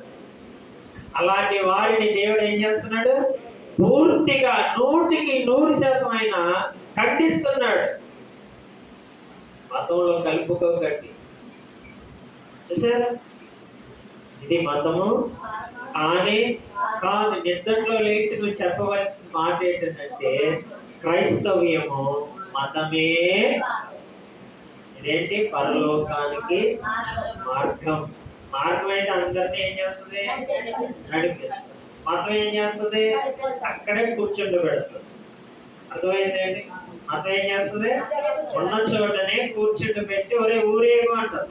అలాంటి వారిని దేవుడు ఏం చేస్తున్నాడు? పూర్తిగా 100% ఆయన ఖండిస్తున్నాడు. మతంలో కలుపుకోకండి. చూసారా, ఇది మతము కానీ కాదు. నిద్రలో లేచి నువ్వు చెప్పవలసిన మాట ఏంటంటే క్రైస్తవ్యము మతమే. ఇదేంటి? పరలోకానికి మార్గం. మార్గం అయితే అందరినీ ఏం చేస్తుంది? నడిపిస్తుంది. మతం ఏం చేస్తుంది? అక్కడే కూర్చుండి పెడుతుంది. అర్థమైందండి? మతం ఏం చేస్తుంది? ఉన్న చోటనే కూర్చుండి పెట్టి ఒరే ఊరేగు అంటారు.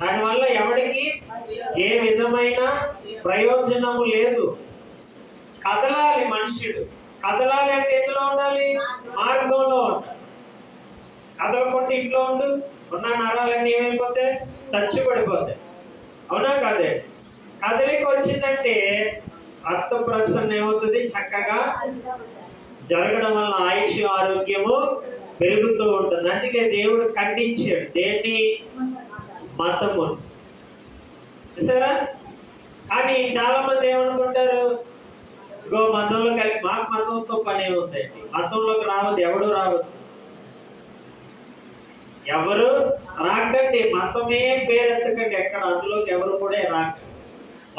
దానివల్ల ఎవరికి ఏ విధమైన ప్రయోజనము లేదు. కదలాలి మనుషుడు. కదలాలి అంటే ఎందులో ఉండాలి? మార్గంలో ఉండాలి. కదలకుండా ఇంట్లో ఉండు, ఉన్న నరాలన్నీ ఏమైపోతాయి? చచ్చు పడిపోతాయి. అవునా కాదే? కదలిక వచ్చిందంటే రక్త ప్రసరణ ఏమవుతుంది? చక్కగా జరగడం వల్ల ఆయుష్ ఆరోగ్యము పెరుగుతూ ఉంటుంది. అందుకే దేవుడు ఖండించాడు దేన్ని? మతము. చూసారా? కానీ చాలా మంది ఏమనుకుంటారు? ఇంకో మతంలో కలిపి మాకు మతంతో పని ఏముందండి? మతంలోకి రావద్దు, ఎవడు రావద్దు, ఎవరు రాకండి. మతమే పేరెత్తకండి, ఎక్కడ అందులోకి ఎవరు కూడా రాకండి.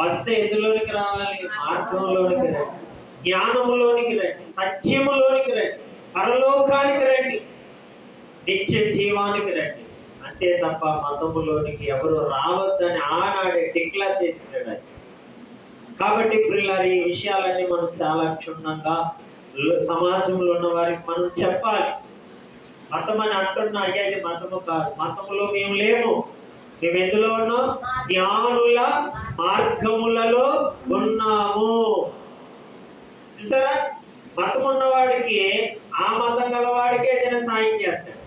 వస్తే ఎందులోనికి రావాలి? మార్గంలోనికి రండి, జ్ఞానములోనికి రండి, సత్యములోనికి రండి, పరలోకానికి రండి, నిత్య జీవానికి రండి. అంతే తప్ప మతములోనికి ఎవరు రావద్దని ఆనాడే డిక్లేర్ చేసేసాడు. కాబట్టి పిల్లలు, ఈ విషయాలన్నీ మనం చాలా క్షుణ్ణంగా సమాజంలో ఉన్న వారికి మనం చెప్పాలి. మతం అని అంటున్నా, అయ్యా ఇది మతము కాదు, మతములో మేము లేము. మేము ఎందులో ఉన్నాం? జ్ఞానుల మార్గములలో ఉన్నాము. చూసారా? మతం ఉన్నవాడికి ఆ మతం గలవాడికి ఏదైనా సాయం చేస్తాడు.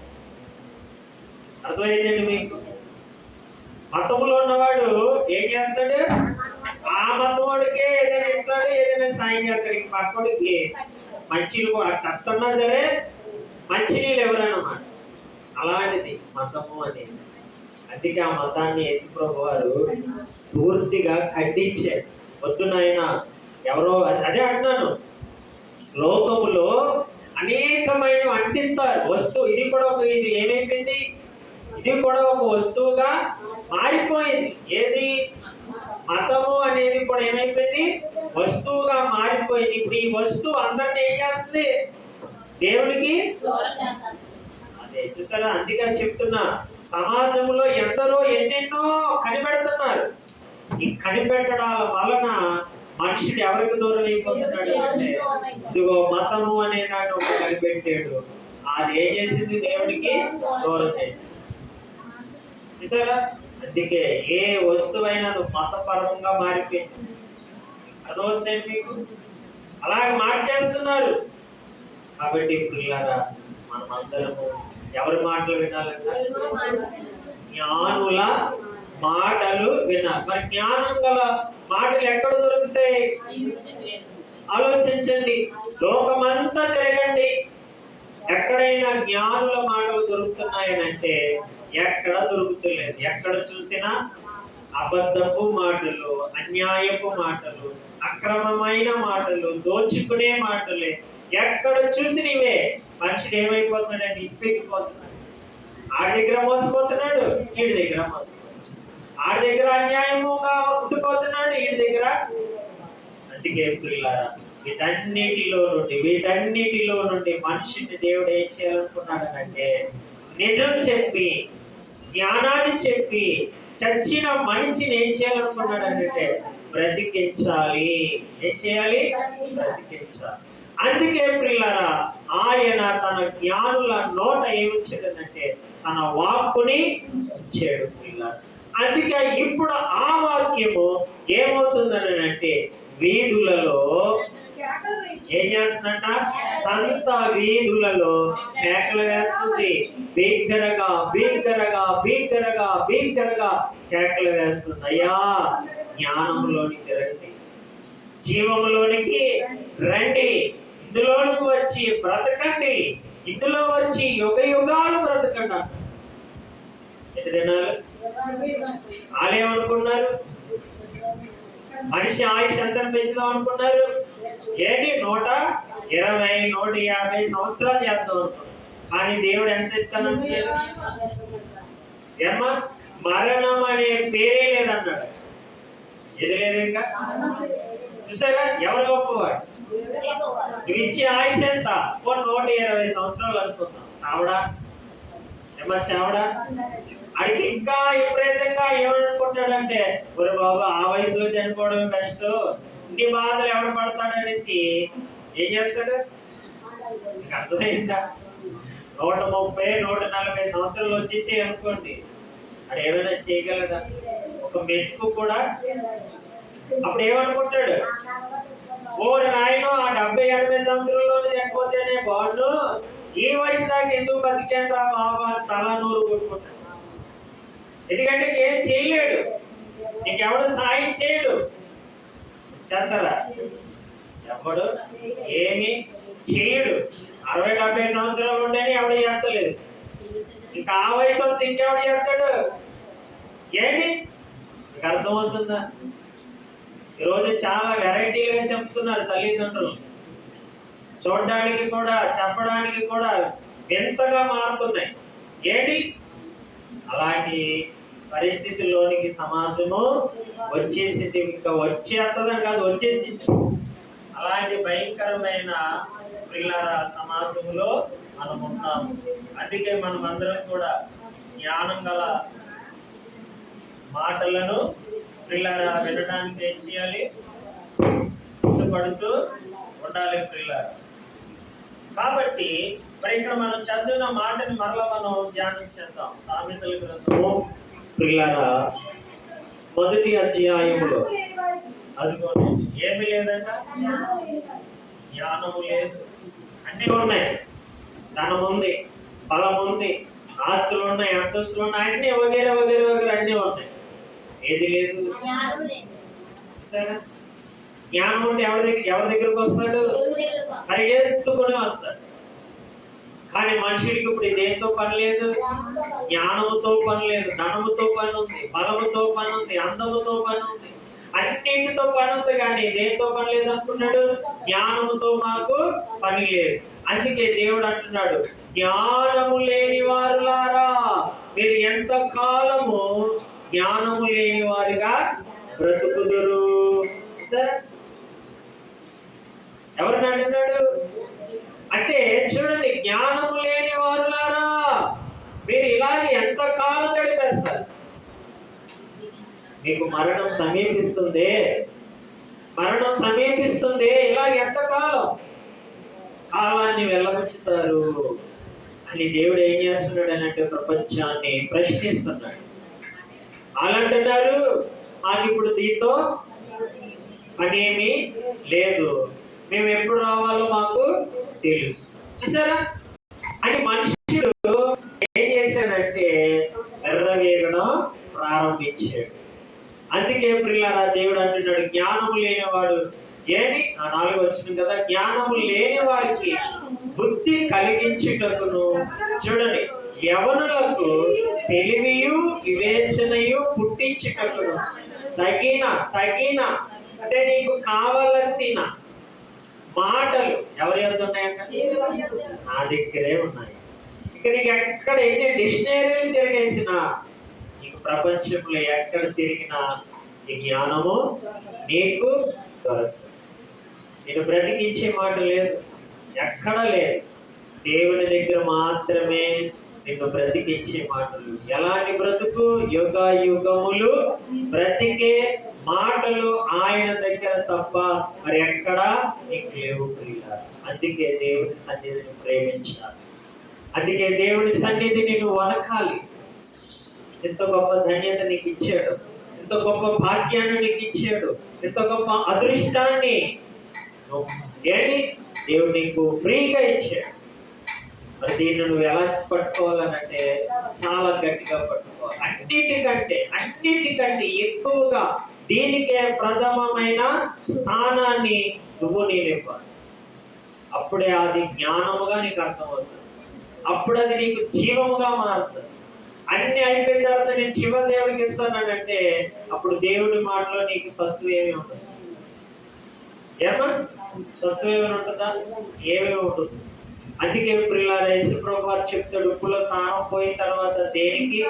అర్థమైందండి మీకు? మతములో ఉన్నవాడు ఏం చేస్తాడు? ఆ మతం వాడికే ఏదైనా ఇస్తాడు, ఏదైనా సాయం చేస్తాడు. పక్కడికి మంచిలు చెప్తున్నా సరే మంచినీళ్ళు ఎవరన్నమాట. అలాంటిది మతము అనేది. అందుకే ఆ మతాన్ని యేసుప్రభు వారు పూర్తిగా ఖండించారు. వద్దు నాయనా, ఎవరో అదే అంటున్నాను, లోకములో అనేకమైన అంటిస్తారు వస్తువు. ఇది కూడా ఒక, ఇది ఏమైపోయింది? ఇది కూడా ఒక వస్తువుగా మారిపోయింది. ఏది? మతము అనేది కూడా ఏమైపోయింది? వస్తువుగా మారిపోయింది. ఇప్పుడు ఈ వస్తువు అందరిని ఏం చేస్తుంది? దేవుడికి అదే చూసారా? అందుకే చెప్తున్నా, సమాజంలో ఎందరో ఎన్నెన్నో కనిపెడుతున్నారు. ఈ కనిపెట్టడాల వలన మనుషుడు ఎవరికి దూరం అయిపోతున్నాడు అంటే, ఇదిగో మతము అనే దాన్ని ఒక కనిపెట్టాడు, అది ఏం చేసింది? దేవుడికి దూరం చేసింది. చూసారా? అందుకే ఏ వస్తువైనా మతపరంగా మారిపోయింది. అర్థమవుతుంది మీకు? అలాగే మార్చేస్తున్నారు. కాబట్టి పిల్లరా, మనం అందరము ఎవరి మాటలు వినాలంట? జ్ఞానుల మాటలు వినాలి. మరి జ్ఞానం గల మాటలు ఎక్కడ దొరుకుతాయి? ఆలోచించండి. లోకమంతా తిరగండి, ఎక్కడైనా జ్ఞానుల మాటలు దొరుకుతున్నాయనంటే ఎక్కడ దొరుకుతలేదు. ఎక్కడ చూసినా అబద్ధపు మాటలు, అన్యాయపు మాటలు, అక్రమమైన మాటలు, దోచుకునే మాటలే. ఎక్కడ చూసినవే. మనిషిని ఏమైపోతున్నాడంటే ఇసిపెక్కిపోతున్నాడు. ఆడి దగ్గర మోసపోతున్నాడు, వీడి దగ్గర మోసపోతున్నాడు. ఆడి దగ్గర అన్యాయముగా ఉండిపోతున్నాడు, వీడి దగ్గర. అందుకే పిల్లారా, వీటన్నిటిలో నుండి మనిషిని దేవుడు ఏం చేయాలనుకున్నాడనంటే, నిజం చెప్పి, జ్ఞానాన్ని చెప్పి, చచ్చిన మనిషిని ఏం చేయాలనుకున్నాడనంటే బ్రతికించాలి. ఏం చేయాలి? బ్రతికించాలి. అందుకే ప్రియులారా, ఆయన తన జ్ఞానుల నోట ఏమిచ్చాడంటే తన వాక్కుని ఇచ్చాడు ప్రియులారా. అందుకే ఇప్పుడు ఆ వాక్యము ఏమవుతుందని అంటే, వీధులలో ఏం చేస్తుందంట? సంత వీధులలో కేకలు వేస్తుంది. బిగ్గరగా బిగ్గరగా బిగ్గరగా బిగ్గరగా కేకలు వేస్తుంది. అయ్యా, జ్ఞానంలోనికి రండి, జీవంలోనికి రండి, ఇందులోనికి వచ్చి బ్రతకండి, ఇందులో వచ్చి యుగ యుగాలు బ్రతకండి. ఎదురునాలు వాళ్ళేమనుకున్నారు? మనిషి ఆయుష్ ఎంత పెంచుదాం అనుకున్నారు? ఏంటి 120, 150 సంవత్సరాలు చేద్దాం అనుకున్నారు. కానీ దేవుడు ఎంత ఇస్తానంటే, ఏమ్మా, మరణం అనే పేరే లేదన్నాడు. ఏది లేదు ఇంకా. చూసారా? ఎవరు గొప్పవాడు? నువ్వు ఇచ్చే ఆయుష్ ఎంత? 120 సంవత్సరాలు అనుకుందాం. చావడా? ఏమన్నా చావడా? అడిగి ఇంకా విపరీతంగా ఏమనుకుంటాడంటే, ఒరే బాబు, ఆ వయసులో చనిపోవడం బెస్ట్, ఇన్ని బాధలు ఎవడు పడతాడనేసి ఏం చేస్తాడు? నీకు అర్థమైందా? 130, 140 సంవత్సరాలు వచ్చేసి అనుకోండి, అది ఏమైనా చేయగలదా? ఒక మెతుకు కూడా. అప్పుడు ఏమనుకుంటాడు? ఓరి నాయన, ఆ 70, 80 సంవత్సరాల్లోనే చనిపోతేనే బాగుండు, ఈ వయసు దాకా ఎందుకు బతికాను రా బాబా అని తలా నూరు కొట్టుకుంటాడు. ఎందుకంటే ఏం చేయలేడు, నీకెవడు సాయం చేయడు. చేస్తారా? ఎవడు ఏమి చేయడు. 60, 70 సంవత్సరాలు ఉండేని ఎవడు చేస్తలేదు. ఇంకా ఆ వయసు వస్తే ఇంకెవడు చేస్తాడు? ఏంటి? నీకు అర్థమవుతుందా? ఈరోజు చాలా వెరైటీలుగా చెప్తున్నారు తల్లిదండ్రులు. చూడడానికి కూడా చెప్పడానికి కూడా వింతగా మారుతున్నాయి. ఏంటి అలాంటి పరిస్థితుల్లోనికి సమాజము వచ్చేసింది. ఇంకా వచ్చేస్తుందని కాదు, వచ్చేసింది. అలాంటి భయంకరమైన పిల్లల సమాజంలో మనం ఉన్నాము. అందుకే మనం అందరం కూడా జ్ఞానం గల మాటలను పిల్లల వినడానికి ఏం చేయాలి? ఇష్టపడుతూ ఉండాలి పిల్లల. కాబట్టి మరి ఇక్కడ మనం చదివిన మాటని మరలా మనం ధ్యానం చేద్దాం. సామెతల గ్రంథము పిల్లల మొదటి అధ్యాయములో అదిగోండి, ఏమి లేదంట, జ్ఞానము లేదు. అన్నీ ఉన్నాయి, ధనం ఉంది, బలం ఉంది, ఆస్తులు ఉన్నాయి, అంతస్తులు ఉన్నాయి, అన్ని వగేరే వగేరే వగేరే అన్నీ ఉన్నాయి. ఏది లేదు? సరే, జ్ఞానం ఉంటే ఎవరి దగ్గరకు వస్తాడు? పరిగెత్తుకుని వస్తాడు. కానీ మనుషుడికి ఇప్పుడు దేంతో పని లేదు, జ్ఞానముతో పని లేదు, ధనముతో పని ఉంది, బలముతో పని ఉంది, అందముతో పని ఉంది, అన్నింటితో పని ఉంది. కానీ దేంతో పని లేదు అనుకున్నాడు? జ్ఞానముతో మాకు పని లేదు. అందుకే దేవుడు అంటున్నాడు, జ్ఞానము లేని వారులారా మీరు ఎంత కాలము జ్ఞానము లేని వారిగా బ్రతుకుదురు. సరే, ఎవరిని అంటున్నాడు అంటే చూడండి, జ్ఞానము లేని వారులారా మీరు ఇలాగే ఎంత కాలం గడిపేస్తారు? మీకు మరణం సమీపిస్తుంది, మరణం సమీపిస్తుంది. ఇలా ఎంతకాలం కాలాన్ని వెళ్ళబుచ్చుతారు అని దేవుడు ఏం చేస్తున్నాడు అంటే ప్రపంచాన్ని ప్రశ్నిస్తున్నాడు. అలాంటున్నారు, మాకు ఇప్పుడు దీంతో పనేమీ లేదు, మేము ఎప్పుడు రావాలో మాకు తెలుసు. చూసారా? అని మనుషులు ఏం చేశాడంటే ఎర్రవేగడం ప్రారంభించాడు. అందుకే ప్రియులారా దేవుడు అంటున్నాడు, జ్ఞానము లేనివాడు ఏంటి? ఆ 4 వచ్చింది కదా, జ్ఞానము లేని వారికి బుద్ధి కలిగించుటకును. చూడండి, యవనులకు తెలివియు వివేచనయు పుట్టించుటకును తగిన అంటే నీకు కావలసిన మాటలు ఎవరి వద్ద ఉన్నాయంట? నా దగ్గరే ఉన్నాయి. ఇక నీకు ఎక్కడ ఎన్ని డిక్షనరీలు తిరిగేసినా, నీకు ప్రపంచంలో ఎక్కడ తిరిగినా ఈ జ్ఞానము నీకు దొరకదు. నేను బ్రతికించే మాట లేదు, ఎక్కడ లేదు. దేవుని దగ్గర మాత్రమే నిన్ను బ్రతికించే మాటలు. ఎలాంటి బ్రతుకు? యుగ యుగములు బ్రతికే మాటలు ఆయన దగ్గర తప్ప మరి ఎక్కడా నీకు లేవు ప్రియులారా. అందుకే దేవుని సన్నిధిని ప్రేమించాలి. అందుకే దేవుని సన్నిధిని నువ్వు వనకాలి. ఎంత గొప్ప ధన్యత నీకు ఇచ్చాడు, ఎంత గొప్ప భాగ్యాన్ని నీకు ఇచ్చాడు, ఎంత గొప్ప అదృష్టాన్ని ఏంటి దేవుడు నీకు ఫ్రీగా ఇచ్చాడు. మరి దీన్ని నువ్వు ఎలా పట్టుకోవాలనంటే చాలా గట్టిగా పట్టుకోవాలి. అన్నిటికంటే ఎక్కువగా దీనికే ప్రథమమైన స్థానాన్ని నువ్వు నేనివ్వాలి. అప్పుడే అది జ్ఞానముగా నీకు అర్థమవుతుంది, అప్పుడు అది నీకు జీవముగా మారుతుంది. అన్ని అయిపోయిన తర్వాత నేను జీవ దేవుడికి ఇస్తానంటే అప్పుడు దేవుడి మాటలో నీకు సత్తు ఏమి ఉంటుంది? ఏమా సత్తు ఏమైనా ఉంటుందా? ఏమేమి ఉంటుంది? అందుకే ప్రియులారా యేసుప్రభు వారు చెప్తాడు, ఉప్పులో సారం పోయిన తర్వాత దేనికి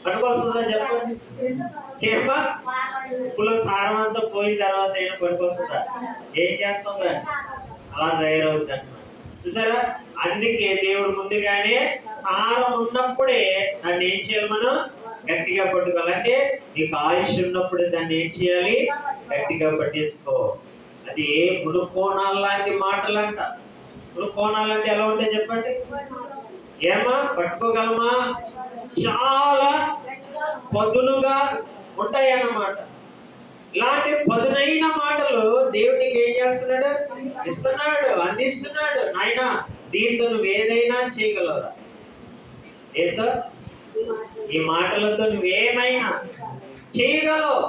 పనికొస్తుందా చెప్పండి? ఏమా ఉప్పులో సారం అంతా పోయిన తర్వాత అయినా పనికొస్తుందా? ఏం చేస్తుందా? అలా తయారవుతుంది అన్నమాట. చూసారా? అందుకే దేవుడు ముందుగానే సారం ఉన్నప్పుడే దాన్ని ఏం చేయాలి? మనం గట్టిగా పట్టుకోవాలి. అంటే నీకు ఆయుష్ ఉన్నప్పుడు దాన్ని ఏం చేయాలి? గట్టిగా పట్టేసుకో. అది ముడుకోణాలు లాంటి మాటలంట. ముడుకోణాలంటే ఎలా ఉంటాయి చెప్పండి? ఏమా పట్టుకోగలమా? చాలా పదునుగా ఉంటాయి అన్నమాట. ఇలాంటి పదునైన మాటలు దేవుడికి ఏం చేస్తున్నాడు? ఇస్తున్నాడు, అందిస్తున్నాడు. నాయన దీంతో నువ్వు ఏదైనా చేయగలరా? ఏంటో ఈ మాటలతో నువ్వేమైనా చేయగలవు.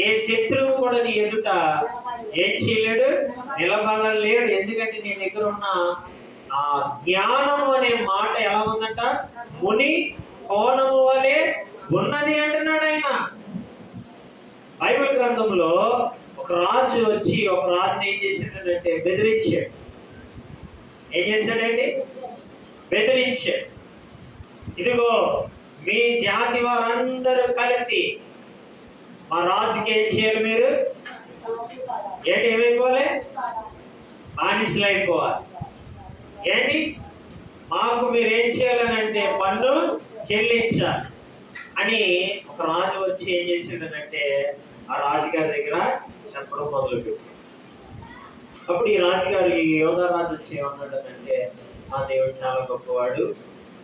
ఏ శత్రువు కూడా నీ ఎదుట ఏం చేయలేడు, నిలబడలేడు. ఎందుకంటే నీ దగ్గర ఉన్న ఆ జ్ఞానము అనే మాట ఎలా ఉందంట? ముని కోణము వలె ఉన్నది అంటున్నాడు ఆయన. బైబిల్ గ్రంథంలో ఒక రాజు వచ్చి ఒక రాజుని ఏం చేశాడంటే బెదిరించాడు. ఏం చేశాడండి? బెదిరించాడు. ఇదిగో మీ జాతి వారందరూ కలిసి మా రాజుకి ఏం చేయాలి? మీరు ఏంటి ఏమైపోవాలి? బానిసలు అయిపోవాలి. ఏంటి మాకు మీరు ఏం చేయాలనంటే పన్ను చెల్లించాలి అని ఒక రాజు వచ్చి ఏం చేసిండనంటే ఆ రాజుగారి దగ్గర చెప్పడం మొదలుపెట్టాడు. అప్పుడు ఈ రాజుగారు, ఈ యోధారాజు వచ్చి ఏమన్నాడంటే, మా దేవుడు చాలా గొప్పవాడు,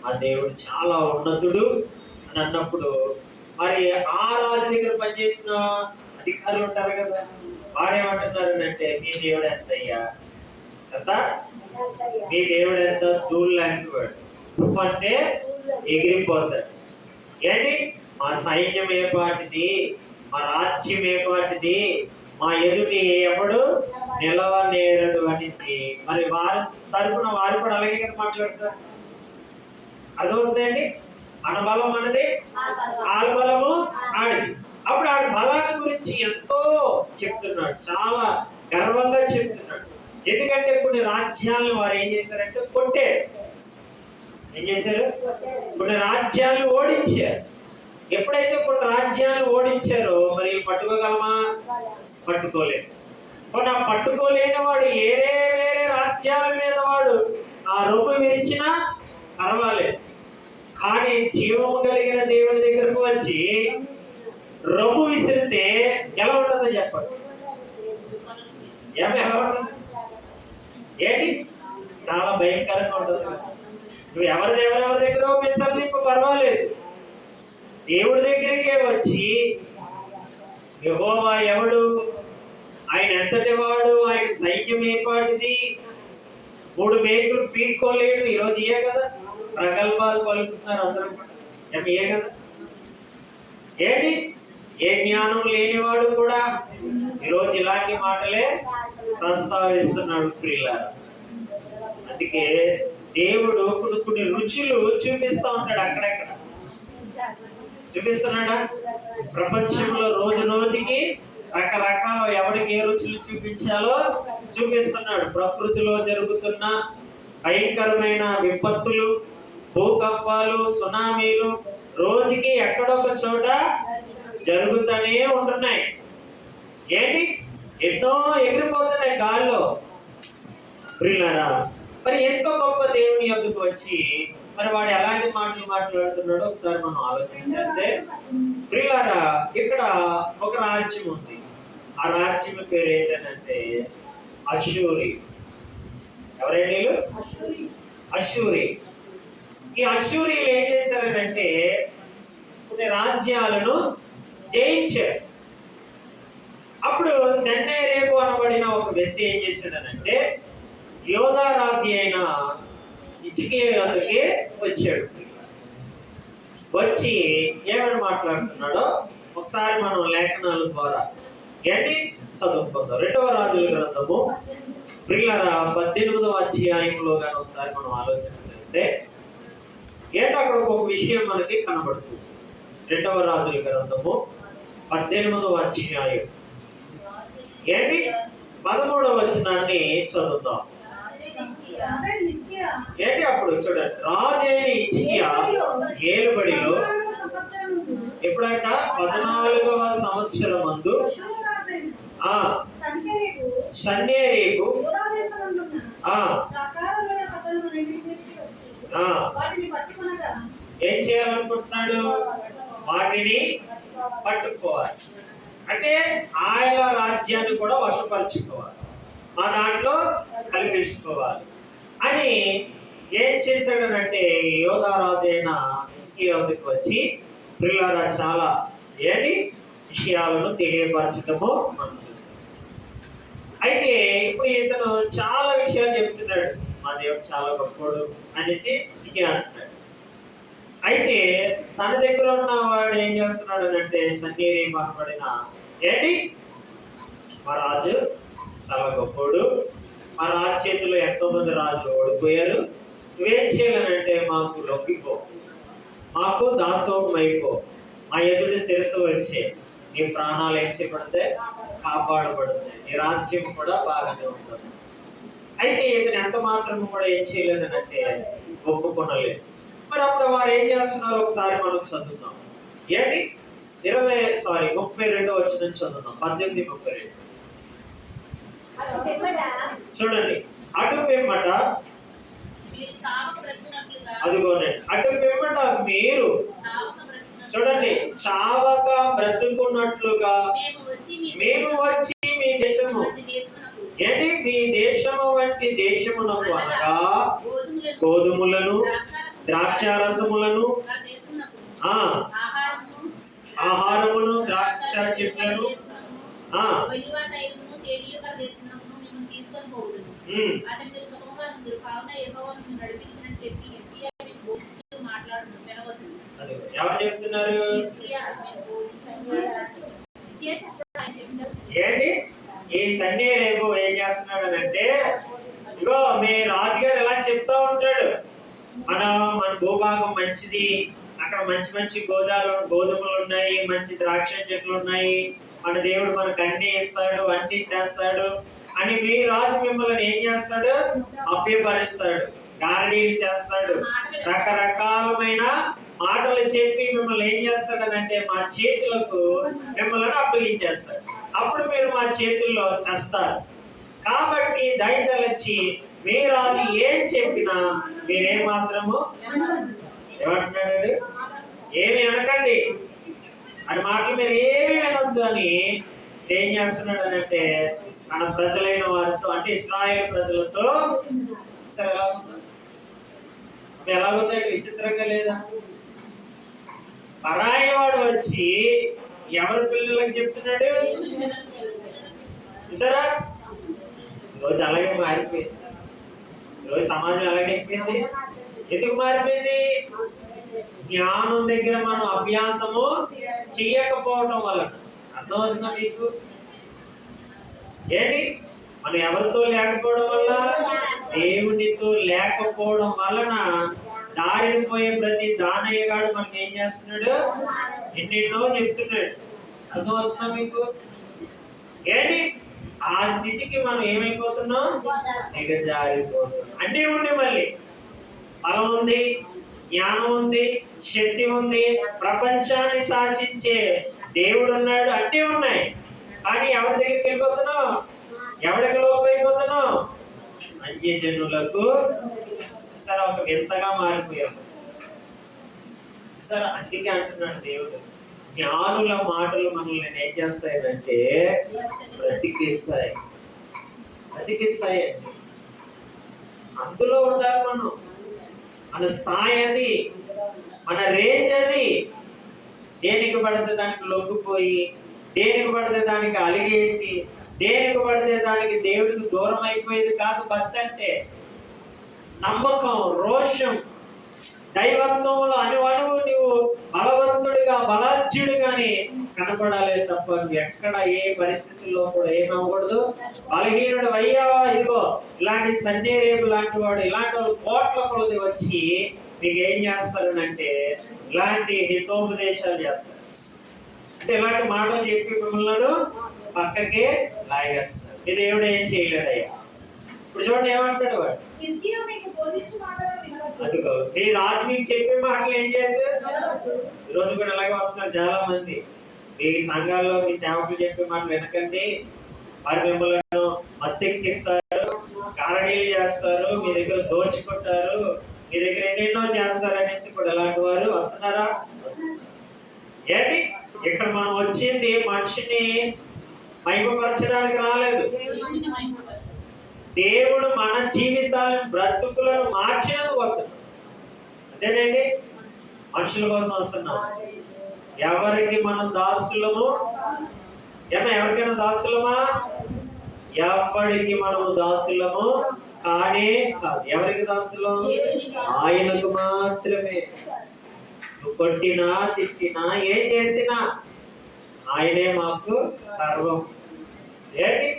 మా దేవుడు చాలా ఉన్నతుడు అని అన్నప్పుడు, మరి ఆ రాజు దగ్గర పనిచేసిన అధికారులు ఉంటారు కదా, వారేమంటున్నారు అంటే, మీ దేవుడు ఎంత అయ్యా కదా, మీ దేవుడు ఎంత ధూళి లాంటి వాడు, అంటే ఎగిరిపోతాడు. ఏంటి మా సైన్యం ఏ పాటిది, మా రాజ్యం ఏ పాటిది, మా ఎదుటి ఎవడు నిలవనేరడు అనేసి మరి వారి తరపున వారు కూడా అలాగే కదా మాట్లాడతారు. అర్థమవుతుందండి? మన బలం అనేది ఆడ బలము ఆడిది. అప్పుడు ఆడి బలాన్ని గురించి ఎంతో చెప్తున్నాడు, చాలా గర్వంగా చెప్తున్నాడు. ఎందుకంటే కొన్ని రాజ్యాలను వారు ఏం చేశారంటే కొట్టారు. ఏం చేశారు? కొన్ని రాజ్యాలను ఓడించారు. ఎప్పుడైతే కొన్ని రాజ్యాలను ఓడించారో మరి పట్టుకోగలమా? పట్టుకోలేదు. కొన్ని పట్టుకోలేని వాడు వేరే వేరే రాజ్యాల మీద వాడు ఆ రొమ్ము విరిచినా పర్వాలేదు, కానీ జీవము కలిగిన దేవుని దగ్గరకు వచ్చి రొమ్ము విసిరితే ఎలా ఉంటుందో చెప్పండి. ఎలా ఉంటుంది? ఏంటి చాలా భయంకరంగా ఉంటుంది. నువ్వు ఎవరెవరి దగ్గర మిసలు నీకు పర్వాలేదు, దేవుడి దగ్గరికే వచ్చి యెహోవా ఎవడు, ఆయన ఎంతటి వాడు, ఆయన సైన్యం ఏపాటిది, 3 మేకులు పీక్కోలేడు. ఈరోజు ఏ కదా ప్రగల్భాలు పలుకుతున్నారు అందరూ కూడా, ఏ కదా. ఏంటి ఏ జ్ఞానం లేనివాడు కూడా ఈరోజు ఇలాంటి మాటలే ప్రస్తావిస్తున్నాడు ప్రియులారా. అందుకే దేవుడు కొన్ని రుచులు చూపిస్తా ఉంటాడు. అక్కడెక్కడ చూపిస్తున్నాడా? ప్రపంచంలో రోజు రోజుకి రకరకాల ఎవరికి ఏ రుచులు చూపించాలో చూపిస్తున్నాడు. ప్రకృతిలో జరుగుతున్న భయంకరమైన విపత్తులు, భూకంపాలు, సునామీలు రోజుకి ఎక్కడొక చోట జరుగుతూనే ఉంటున్నాయి. ఏంటి ఎన్నో ఎగిరిపోతున్నాయి గాల్లో. ప్రియులారా, మరి ఎంతో గొప్ప దేవుని యొద్దకు వచ్చి మరి వాడు ఎలాంటి మాటలు మాట్లాడుతున్నాడో ఒకసారి మనం ఆలోచించేస్తే, ప్రియులారా, ఇక్కడ ఒక రాజ్యం ఉంది. ఆ రాజ్యం పేరు ఏంటంటే అష్షూరి. ఎవరైనా అష్షూరి. ఈ అష్షూరీలు ఏం చేశారంటే కొన్ని రాజ్యాలను జయించారు. అప్పుడు సెన్నెరేబు అనబడిన ఒక వ్యక్తి ఏం చేశాడనంటే యోధా రాజు అయిన హిజ్కియాకి వచ్చాడు. వచ్చి ఏమని మాట్లాడుతున్నాడో ఒకసారి మనం లేఖనాల ద్వారా ఏంటి చదువుకుందాం. 2వ రాజుల గ్రంథము ప్రియులారా 18వ అధ్యాయంలో కానీ ఒకసారి మనం ఆలోచన చేస్తే ఏంటో అక్కడ ఒక విషయం మనకి కనబడుతుంది. 2వ రాజుల గ్రంథము 18వ అధ్యాయం ఏంటి 13వ వచనాన్ని చదువుతాం. ఏంటి అప్పుడు చూడండి, రాజైన హిజ్కియా ఏలుబడిలో ఎప్పుడంట 14వ సంవత్సరమందు సన్హెరీబు ఏం చేయాలనుకుంటున్నాడు? వాటిని పట్టుకోవాలి. అంటే ఆయన రాజ్యాన్ని కూడా వశపరుచుకోవాలి, మా దాంట్లో కలిపేసుకోవాలి అని ఏం చేశాడనంటే యోధా రాజు అయిన హిజ్కియా వద్దకు వచ్చి ప్రియులారా చాలా ఏంటి విషయాలను తెలియపరచటము మనం చూస్తాం. అయితే ఇప్పుడు ఇతను చాలా విషయాలు చెప్తున్నాడు, మా దేవుడు చాలా గొప్పడు అనేసి హిజ్కియా అంటున్నాడు. అయితే తన దగ్గర ఉన్న వాడు ఏం చేస్తున్నాడు అంటే సన్హెరీబు అనబడిన ఏంటి మా రాజు చాలా గొప్పడు, మా రాజు చేతిలో ఎంతో మంది రాజులు ఓడిపోయారు, నువ్వేం చేయాలనంటే మాకు లొంగిపో, మాకు దాసోహం అయిపో, మా ఎదుటి శిరస్సు వచ్చే, నీ ప్రాణాలు ఏం చేయబడతాయి? కాపాడబడతాయి. నీ రాజ్యం కూడా బాగానే ఉంటుంది. అయితే ఇతను ఎంత మాత్రం కూడా ఏం చేయలేదని అంటే ఒప్పుకొనలేదు. మరి అప్పుడు వారు ఏం చేస్తున్నారు ఒకసారి మనం చదువుతాం. ఏంటి 32 వచ్చిన చదువుతాం. 18:32 చూడండి. అటు పిమ్మట అదిగోనండి, అటు పిమ్మట మీరు చూడండి చావక బ్రతుకున్నట్లుగా మేము వచ్చి మీ దేశము ఏంటి మీ దేశము వంటి దేశమునకు అనగా గోధుమలను ద్రాక్షారసములను ఆహారమును ద్రాక్ష చెట్లను ఎవరు చెప్తున్నారు? ఏంటి ఈ సండే రేపు ఏం చేస్తున్నాడు అంటే, ఇగో మీ రాజుగారు ఎలా చెప్తా ఉంటాడు, మన భూభాగం మంచిది, అక్కడ మంచి మంచి గోధుమలు ఉన్నాయి, మంచి ద్రాక్ష చెట్లు ఉన్నాయి, మన దేవుడు మనకు అన్ని ఇస్తాడు, అన్ని చేస్తాడు అని మీ రాజు మిమ్మల్ని ఏం చేస్తాడు? అభ్యపరుస్తాడు, గారడీలు చేస్తాడు, రకరకాలమైన మాటలు చెప్పి మిమ్మల్ని ఏం చేస్తాడనంటే మా చేతులకు మిమ్మల్ని అప్పగించేస్తాడు. అప్పుడు మీరు మా చేతుల్లో చేస్తారు. కాబట్టి దయతలచి మీ రాజు ఏం చెప్పినా మీరేం మాత్రము ఏమంటున్నాడు? ఏమి అనకండి అని మాటలు మీరు ఏమి వినొద్దు అని ఏం చేస్తున్నాడు అనంటే మన ప్రజలైన వారితో, అంటే ఇశ్రాయేలు ప్రజలతో. సరే ఎలా ఉందండి? విచిత్రంగా లేదా? పరాయి వాడు వచ్చి ఎవరి పిల్లలకు చెప్తున్నాడు? చూసారా? ఈరోజు అలాగే మారిపోయింది. ఈరోజు సమాజం అలాగే అయిపోయింది. ఎందుకు మారిపోయింది? జ్ఞానం దగ్గర మనం అభ్యాసము చేయకపోవడం వలన. అర్థమవుతుందా మీకు? ఏంటి మనం ఎవరితో లేకపోవడం వల్ల? దేవునితో లేకపోవడం వలన దారిని పోయే ప్రతి దానయ్య గాడు మనకి ఏం చేస్తున్నాడు? ఎన్నెన్నో చెప్తున్నాడు. అర్థమవుతుందా మీకు? ఏంటి ఆ స్థితికి మనం ఏమైపోతున్నాం? దిగజారిపోతున్నాం. అన్నీ ఉండి మళ్ళీ బలం ఉంది, జ్ఞానం ఉంది, శక్తి ఉంది, ప్రపంచాన్ని శాసించే దేవుడు ఉన్నాడు, అన్నీ ఉన్నాయి. కానీ ఎవరి దగ్గరికి వెళ్ళిపోతున్నాం? ఎవరికి లోపైపోతున్నాం? అన్యజనులకు. సరే ఒక వింతగా మారిపోయాము. సరే అందుకే అంటున్నాడు దేవుడు, జ్ఞానుల మాటలు మనల్ని ఏం చేస్తాయంటే బ్రతికిస్తాయి. బ్రతికిస్తాయండి. అందులో ఉండాలి మనం. మన స్థాయి అది, మన రేంజ్ అది. దేనికి పడితే దానికి లొంగిపోయి, దేనికి పడితే దానికి అలిగేసి, దేనికి పడితే దానికి దేవుడికి దూరం అయిపోయేది కాదు భక్తి అంటే. నమ్మకం, రోషం, దైవత్వంలో అనువనువు నువ్వు బలవంతుడిగా, బలాజ్యుడిగాని కనపడాలి తప్ప ఎక్కడ ఏ పరిస్థితుల్లో కూడా ఏమవ్వకూడదు. బలహీనుడు అయ్యావా, ఇదిగో ఇలాంటి సండే రేపు లాంటి వాడు, ఇలాంటి వాళ్ళు కోట్ల కొలది వచ్చి మీకు ఏం చేస్తారనంటే ఇలాంటి హితోపదేశాలు చేస్తారు. అంటే ఇలాంటి మాటలు చెప్పి మిమ్మల్ని పక్కకే లాగేస్తారు. ఈ దేవుడు ఏం చేయలేదయ్యా. ఇప్పుడు చూడండి ఏమంటాడు వాడు, అదిగో మీ రాజు మీకు చెప్పే మాటలు ఏం చేయదు. ఈరోజు కూడా ఇలాగే వస్తున్నారు చాలా మంది. మీ సంఘాల్లో మీ సేవకులు చెప్పే మాటలు వినకండి, వారు మిమ్మల్ని మత్తెక్కిస్తారు, కారణీలు చేస్తారు, మీ దగ్గర దోచుకుంటారు, మీ దగ్గర ఎన్నెన్నో చేస్తారు అనేసి కూడా ఇలాంటి వారు వస్తున్నారా? ఏంటి ఇక్కడ మనం వచ్చింది మనిషిని మహిమపరచడానికి రాలేదు. దేవుడు మన జీవితాలను, బ్రతుకులను మార్చినందుకు వస్తున్నాం. అంతేనండి, మనుషుల కోసం వస్తున్నాం. ఎవరికి మనం దాసులము? ఎవరికైనా దాసులమా? ఎవరికి మనము దాసులము కానే కాదు. ఎవరికి దాసులం? ఆయనకు మాత్రమే. నువ్వు కొట్టినా, తిట్టినా, ఏం చేసినా ఆయనే మాకు సర్వం. ఏంటి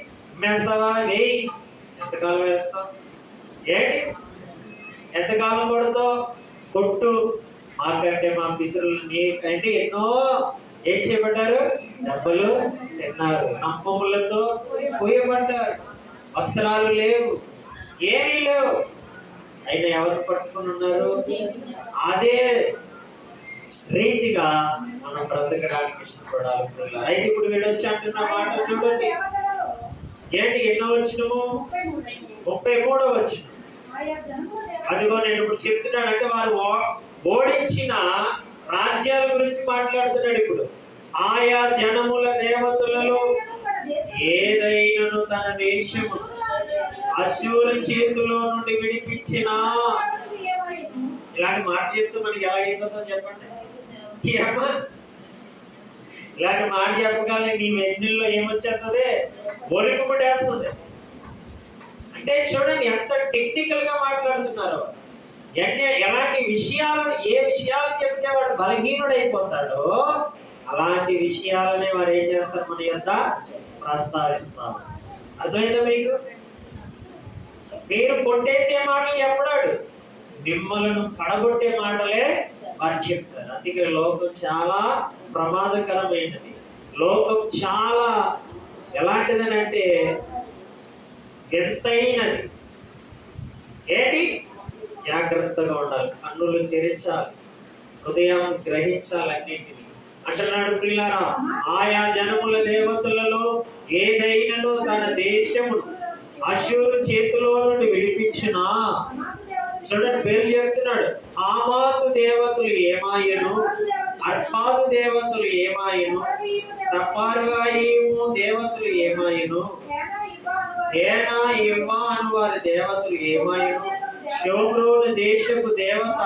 మెసవా? వేయి. ఎంతకాలం వేస్తావు? ఏంటి ఎంతకాలం కొడతావు? కొట్టు. మాకంటే మా పితరులు అంటే ఏం చేయబడ్డారు? దెబ్బలు తిన్నారు, నమ్మములతో పోయబడ్డారు, వస్త్రాలు లేవు, ఏమీ లేవు. అయినా ఎవరు పట్టుకుని ఉన్నారు? అదే రీతిగా మనం బ్రతకడానికి ఇష్టపడాలి. అయితే ఇప్పుడు వీడు వచ్చి అంటున్న మాట చూడండి. ఏంటి ఎన్నో వచ్చినము? 33వ వచనం. అదిగో నేను ఇప్పుడు చెప్తున్నాను, అంటే వారు ఓడించిన రాజ్యాల గురించి మాట్లాడుతున్నాడు. ఇప్పుడు ఆయా జనముల దేవతలలో ఏదైనను తన దేశము అశూరు చేతిలో నుండి విడిపించిన, ఇలాంటి మాట చెప్తూ మనకి ఎలా అయిపోతుందో చెప్పండి. ఏమా ఇలాంటి మాట చెప్పగానే నీ వెన్నెల్లో ఏమొచ్చేస్తుంది? ఒలికి పుట్టేస్తుంది. అంటే చూడండి ఎంత టెక్నికల్ గా మాట్లాడుతున్నారు. ఎలాంటి విషయాలను, ఏ విషయాలు చెప్తే వాడు బలహీనుడైపోతాడో అలాంటి విషయాలనే వారు ఏం చేస్తారు? మన యొద్ద ప్రస్తావిస్తారు. అర్థమైందా మీకు? మీరు కొట్టేసే మాటలు చెప్పడాడు, మిమ్మల్ని పడగొట్టే మాటలే వారు చెప్తారు. అందుకే లోకం చాలా ప్రమాదకరమైనది. లోకం చాలా ఎలాంటిదని అంటే ఎంతైనది. ఏంటి? జాగ్రత్తగా ఉండాలి, కన్నులు తెరించాలి, హృదయం గ్రహించాలి అన్నింటినీ. అంటున్నాడు ప్రియులారా, ఆయా జనముల దేవతలలో ఏదైనను తన దేశము అశూరు చేతిలో నుండి విడిపించునా. చూడండి పేరు చెప్తున్నాడు. హామాతు దేవతలు ఏమాయను, అర్పాదు దేవతలు ఏమాయను, సపార్వాయిము దేవతలు ఏమాయను, ఏనా ఇవ్వా అను వారి దేవతలు ఏమాయను, షోమ్రోను దేశపు దేవత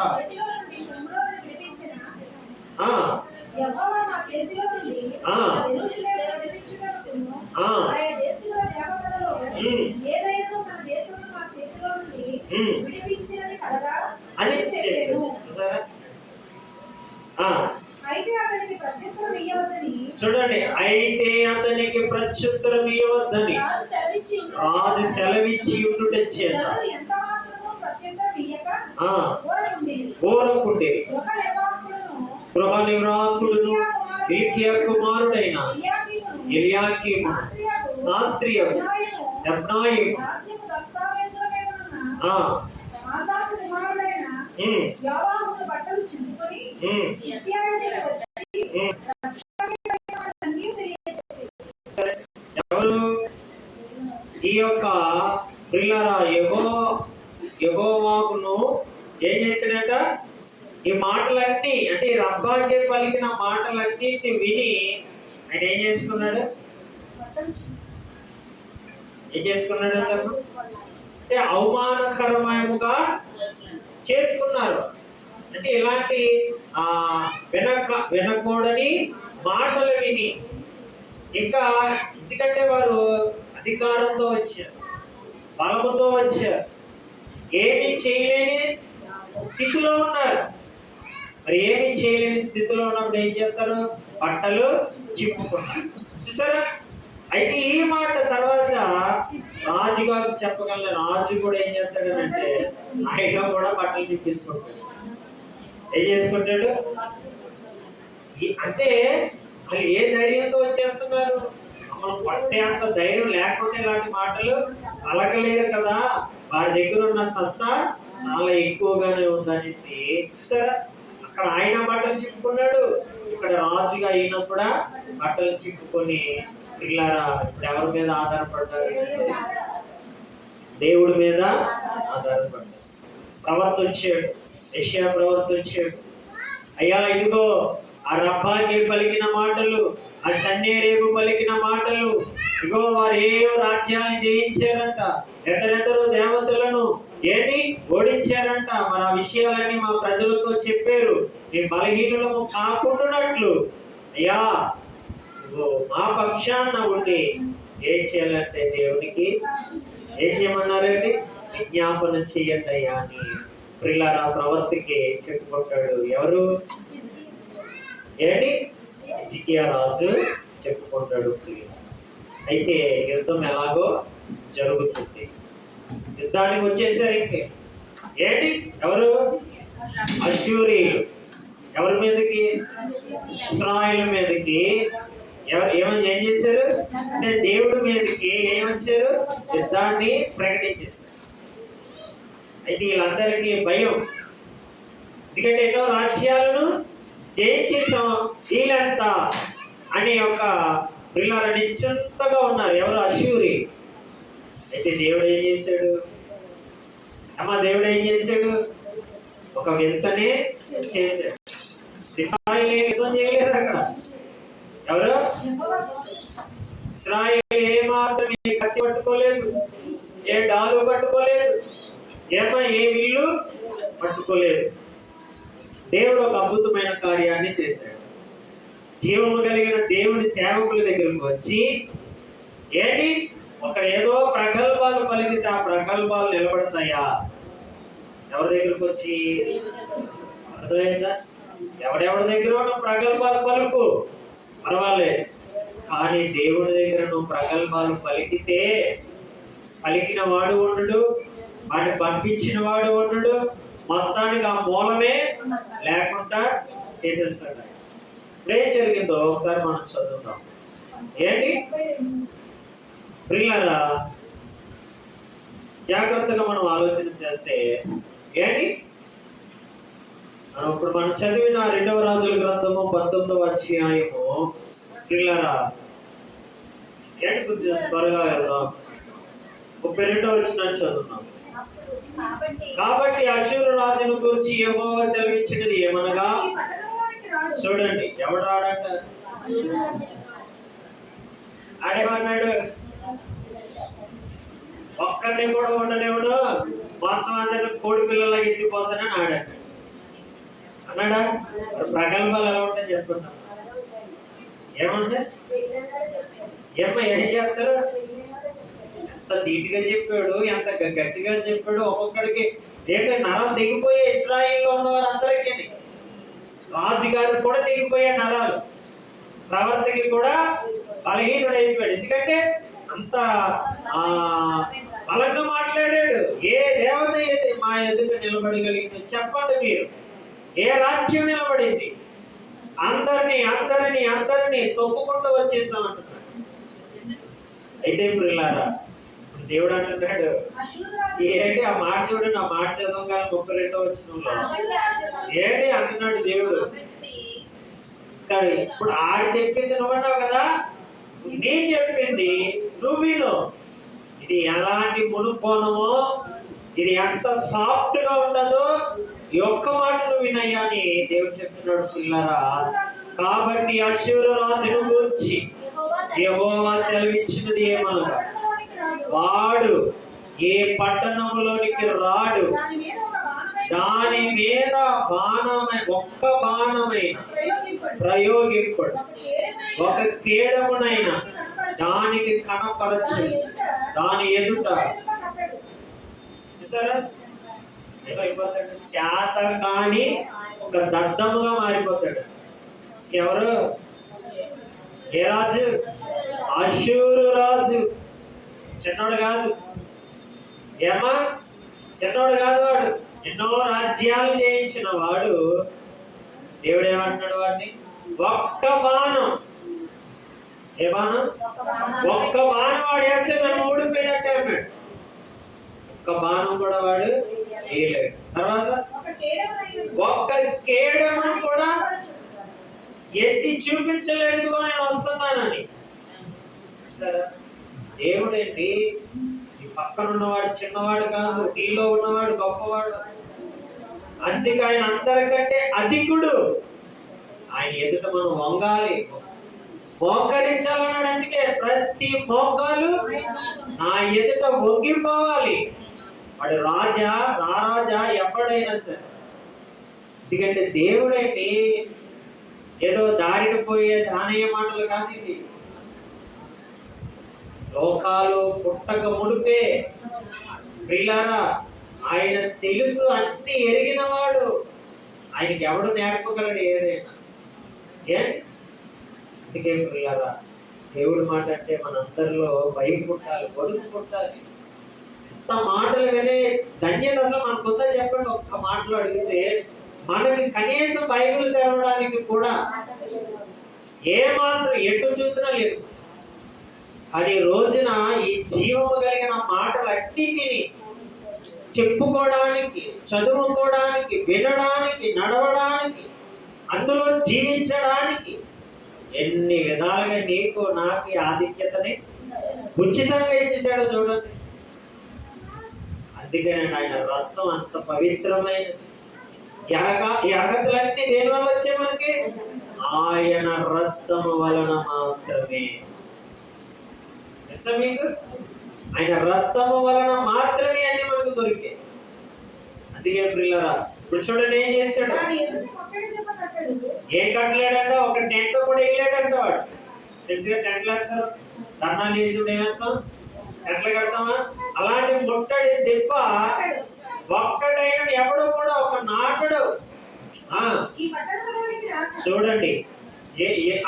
అని చెప్పారు. చూడండి, అయితే అతనికి ప్రత్యుత్తరం ఇవ్వద్దని రాజు సెలవిచ్చి ఉండుటచ్చేత ఓరకుండే గృహ నిర్వాహకులను హిల్కీయా కుమారుడైన ఎలియాకీము, శాస్త్రియు దెబ్నాయిము, ఎవరు ఈ యొక్క ప్రియులారా యెహోవాను ఏం చేశాడట? ఈ మాటలన్నీ, అంటే రబ్బాకే పలికిన మాటలన్నీ విని ఆయన ఏం చేసుకున్నాడు? అంటే అవమానకరమయముగా చేసుకున్నారు. అంటే ఇలాంటి వినకూడని మాటలు విని, ఇంకా ఎందుకంటే వారు అధికారంతో వచ్చారు, బలముతో వచ్చారు, ఏమీ చేయలేని స్థితిలో ఉన్నారు. మరి ఏమీ చేయలేని స్థితిలో ఉన్నప్పుడు ఏం చేస్తారు? బట్టలు చిప్పుకుంటారు. చూసారా? అయితే ఈ మాట తర్వాత రాజుగారికి చెప్పగల రాజు కూడా ఏం చేస్తాడు అంటే ఆయన కూడా బట్టలు చిప్పించుకుంటాడు. ఏం చేసుకుంటాడు? అంటే మరి ఏ ధైర్యంతో వచ్చేస్తున్నారు? మనం పట్టే అంత ధైర్యం లేకుండా ఇలాంటి మాటలు అలకలేరు కదా. వారి దగ్గర ఉన్న సత్తా చాలా ఎక్కువగానే ఉందనేసి చూసారా? అక్కడ ఆయన బట్టలు చిక్కుకున్నాడు, ఇక్కడ రాజుగా అయినప్పుడు బట్టలు చిక్కుకొని పిల్లారా ఇప్పుడు ఎవరి మీద ఆధారపడ్డారు? దేవుడి మీద ఆధారపడ్డారు. ప్రవర్తించాడు, యెషయా ప్రవర్తించాడు. అయ్యా ఇదిగో ఆ రబ్బాకి పలికిన మాటలు, ఆ షన్నేరేపు పలికిన మాటలు, ఇగో వారు ఏయో రాజ్యాన్ని జయించారంట, ఎందరెందరో దేవతలను ఏంటి ఓడించారంట. మరి ఆ విషయాలన్నీ మా ప్రజలతో చెప్పారు. మేము బలహీనులము కాకుండానట్లు అయ్యా మా పక్షాన ఉండి ఏం చేయాలంటే దేవునికి ఏం చేయమన్నారండి? విజ్ఞాపన చేయండి అయ్యా అని ప్రియులారా ప్రవర్తికి చెప్పుకుంటాడు. ఎవరు? ఏంటి? హిజ్కియా రాజు చెప్పుకుంటాడు. అయితే యుద్ధం ఎలాగో జరుగుతుంది. యుద్ధానికి వచ్చేసరికి ఏంటి? ఎవరు? అష్షూరీయులు. ఎవరి మీదకి? ఇశ్రాయేలు మీదకి. ఏం చేశారు అంటే దేవుడి మీదకి ఏమొచ్చారు? యుద్ధాన్ని ప్రకటించేశారు. అయితే వీళ్ళందరికీ భయం, ఎందుకంటే ఎన్నో రాజ్యాలను జయించేసాం వీళ్ళంతా అని ఒక పిల్లల నిశ్చింతగా ఉన్నారు. ఎవరు? అష్షూరి. అయితే దేవుడు ఏం చేశాడు? దేవుడు ఏం చేశాడు? ఒక వింతనే చేశాడు. ఇశ్రాయేలు యుద్ధం చేయలేదు అక్కడ. ఎవరు? ఇశ్రాయేలు ఏమాత్రం ఏ కత్తి పట్టుకోలేదు, ఏ డాలు పట్టుకోలేదు, ఏ విల్లు పట్టుకోలేదు. దేవుడు ఒక అద్భుతమైన కార్యాన్ని చేశాడు. జీవము కలిగిన దేవుని సేవకుల దగ్గరకు వచ్చి ఏంటి ఒక ఏదో ప్రగల్భాలు పలికితే ఆ ప్రగల్భాలు నిలబడతాయా? ఎవరి దగ్గరకు వచ్చి? అర్థమైందా? ఎవడెవరి దగ్గర నువ్వు ప్రగల్భాలు పలుకు, పర్వాలేదు. కానీ దేవుడి దగ్గర నువ్వు ప్రగల్భాలు పలికితే పలికిన వాడు ఉండడు, వాడిని పంపించిన వాడు ఉండడు, మొత్తానికి ఆ మూలమే లేకుండా చేసేస్తాడు. ఇప్పుడేం జరిగిందో ఒకసారి మనం చదువుతాం. ఏంటి ప్రియులారా, జాగ్రత్తగా మనం ఆలోచన చేస్తే ఏంటి ఇప్పుడు మనం చదివిన 2వ రాజుల గ్రంథము 19వ అధ్యాయము ప్రియులారా ఏంటి కొంచెం త్వరగా వెళ్దాం. 32వ వచనాన్ని చదువుతాం. కాబట్టి అష్షూరు రాజును గురించి యెహోవా సెలవిచ్చినది ఏమనగా, చూడండి ఎవడు రాడంట? ఆడేమన్నాడు? ఒక్కరిని కూడా ఉండలేవుడు, మొత్తం అందరిని కోడి పిల్లలా ఎత్తిపోతానని ఆడాడు అన్నాడా? ప్రగల్భాలు ఎలా ఉంటాయి చెప్తున్నాం. ఏమంటే ఏం చేస్తారు? ఎంత ధీటుగా చెప్పాడు, ఎంత గట్టిగా చెప్పాడు. ఒక్కొక్కడికి ఏంటంటే నరం దిగిపోయే ఇశ్రాయేల్లో ఉన్నవారు అందరికీ, రాజుగారికి కూడా దిగిపోయే నరాలు, ప్రవర్తకి కూడా బలహీనుడు అయిపోయాడు. ఎందుకంటే అంత బలంగా మాట్లాడాడు. ఏ దేవత ఏది మా ఎదుట నిలబడగలిగింది చెప్పండి మీరు? ఏ రాజ్యం నిలబడింది? అందరినీ తొక్కుకుంటూ వచ్చేసామంటున్నాడు. అయితే పిల్లారా దేవుడు అంటున్నాడు ఏంటి ఆ మాట చూడండి, ఆ మాట చదవం కానీ 32వ వచనంలో ఏంటి అంటున్నాడు దేవుడు. ఇప్పుడు ఆడు చెప్పింది నువ్వన్నావు కదా, నేను చెప్పింది నువ్వు విను. ఇది ఎలాంటి మునుకోనమో, ఇది ఎంత సాఫ్ట్ గా ఉండదో ఈ ఒక్క మాట నువ్వు వినయ్యా అని దేవుడు చెప్తున్నాడు పిల్లరా. కాబట్టి అష్షూరు రాజును గురించి యెహోవా సెలవిచ్చినది ఏమనగా, వాడు ఏ పట్టణంలోనికి రాడు, దాని మీద ఒక్క బాణమైన ప్రయోగింపడు, ఒక కేడమునైనా దానికి కనపరచు, దాని ఎదుట. చూసారా ఏమైపోతాడు? చేత కాని ఒక దద్దముగా మారిపోతాడు. ఎవరు? ఏ రాజు? అష్షూరు రాజు. చిన్నోడు కాదు. ఏమా చిన్నోడు కాదు వాడు. ఎన్నో రాజ్యాలు జయించిన వాడు. దేవుడు ఏమంటున్నాడు వాడిని? ఒక్క బాణం. ఏ బాణం? ఒక్క బాణం వాడు వేస్తే మేము ఓడిపోయినట్టే అన్నాడు. ఒక్క బాణం కూడా వాడు వేయలేడు. తర్వాత ఒక్క కేడమును కూడా ఎత్తి చూపించలేదు నేను వస్తున్నానని. సరే దేవుడేంటి ఈ పక్కన ఉన్నవాడు చిన్నవాడు కాదు, నీలో ఉన్నవాడు గొప్పవాడు. అందుకే ఆయన అందరికంటే అధికుడు. ఆయన ఎదుట మనం వంగాలి, మోకరించాలన్నాడు. అందుకే ప్రతి మోకాలు నా ఎదుట వంగిపోవాలి. వాడు రాజా రారాజా ఎప్పుడైనా సరే. ఎందుకంటే దేవుడేంటి ఏదో దారిని పోయే దానయ్య మాటలు కాదు. ఇది లోకాలు పుట్టక ముడిపే ప్రియులారా ఆయన తెలుసు, అన్ని ఎరిగిన వాడు. ఆయనకి ఎవడు నేర్పగలడు ఏదైనా. అందుకే ప్రియులారా దేవుడి మాట అంటే మనందరిలో భయం పుట్టాలి, బడుగు పుట్టాలి. ఎంత మాటలు వినే ధన్యత అసలు మనకుందా చెప్పండి. ఒక్క మాటలు అడిగితే మనకి కనీసం బైబిల్ తెరవడానికి కూడా ఏమాత్రం ఎటు చూసినా లేదు. అది రోజున ఈ జీవము కలిగిన మాటలన్నిటినీ చెప్పుకోవడానికి, చదువుకోవడానికి, వినడానికి, నడవడానికి, అందులో జీవించడానికి ఎన్ని విధాలుగా నీకు నాకు ఆధిక్యతని ఉచితంగా ఇచ్చేసాడో చూడండి. అందుకనే ఆయన రక్తం అంత పవిత్రమైనది. యాగతులన్నీ దేని వల్ల వచ్చే మనకి? ఆయన రక్తము వలన మాత్రమే. తెలుసా మీకు? ఆయన రక్తము వలన మాత్రమే అన్ని మనకు దొరికాయి. అందుకే ప్రియులారా, ఇప్పుడు చూడండి ఏం చేశాడు. ఏం కట్టలేడంట, ఒక టెంట్ కూడా వేయలేడంట వాడు. తెలిసిగా టెంట్లు వేస్తారు, ధర్నాలు చేసి ఏమేస్తాం, టెంట్లు కడతామా? అలాంటి ముట్టడి దెబ్బ ఒక్కడైన ఎవడు కూడా ఒక నాటుడు. చూడండి,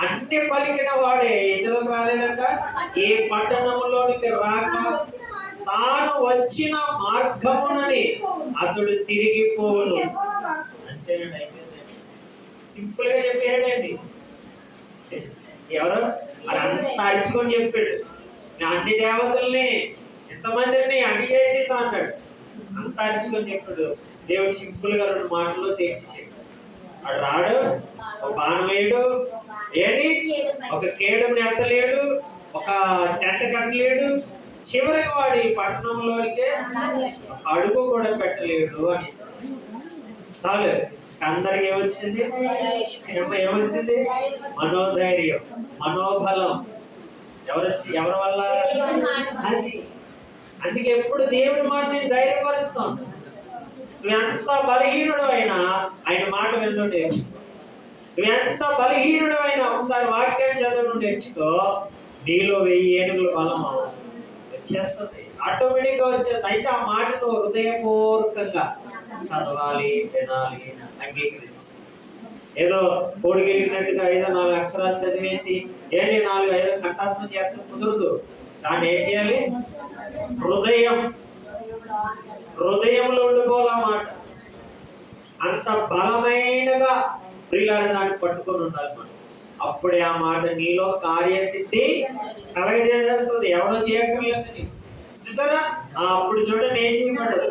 అన్ని పలికిన వాడే ఎందులోకి రాలేదంట. ఏ పట్టణంలోనికి రాక తాను వచ్చిన మార్గమునని అతడు తిరిగిపోను. అంతేనండి, అయిపోయిందండి. సింపుల్ గా చెప్పాడండి. ఎవరు అంత అరుచుకొని చెప్పాడు. అన్ని దేవతల్ని ఎంతమందిని అన్ని చేసేసా అన్నాడు. అంత అరుచుకొని చెప్పాడు. దేవుడు సింపుల్ గా 2 మాటల్లో తేల్చేసాడు. అడు రాడు, ఒక బాణం వేయడు, ఏంటి ఒక కేడుని ఎత్తలేడు, ఒక టెంట కట్టలేడు, చివరికి వాడి పట్టణంలోనికే అడుగు కూడా పెట్టలేడు అని. చాలు, అందరికి ఏమొచ్చింది? ఏమొచ్చింది? మనోధైర్యం, మనోబలం. ఎవరి వల్ల? అది. అందుకే ఎప్పుడు దేవుడి మాటని ధైర్యపరుస్తాం. నువ్వెంత బలహీనుడు అయినా ఆయన మాట వినడం నేర్చుకో. నువ్వెంత బలహీనుడు అయినా ఒకసారి వాక్యాన్ని చదవడం నేర్చుకో. నీలో 1000 ఏనుగుల బలం వచ్చేస్తుంది, ఆటోమేటిక్గా వచ్చేది. అయితే ఆ మాటను హృదయపూర్వకంగా చదవాలి, వినాలి, అంగీకరించాలి. ఏదో కోడికెళ్ళినట్టుగా 5-4 అక్షరాలు చదివేసి 4-5 కంఠాసనం చేస్తే కుదరదు. దాన్ని ఏం చేయాలి? హృదయంలో ఉండిపోవాలా మాట. అంత బలమైనగా ప్రియులారా దాన్ని పట్టుకొని ఉండాలి మనం. అప్పుడే ఆ మాట నీలో కార్యసిద్ధి కలగజేస్తుంది. ఎవడో చేయక్కర్లేదు నీకు. చూసారా? అప్పుడు చూడండి ఏం చేయబడ్డదు.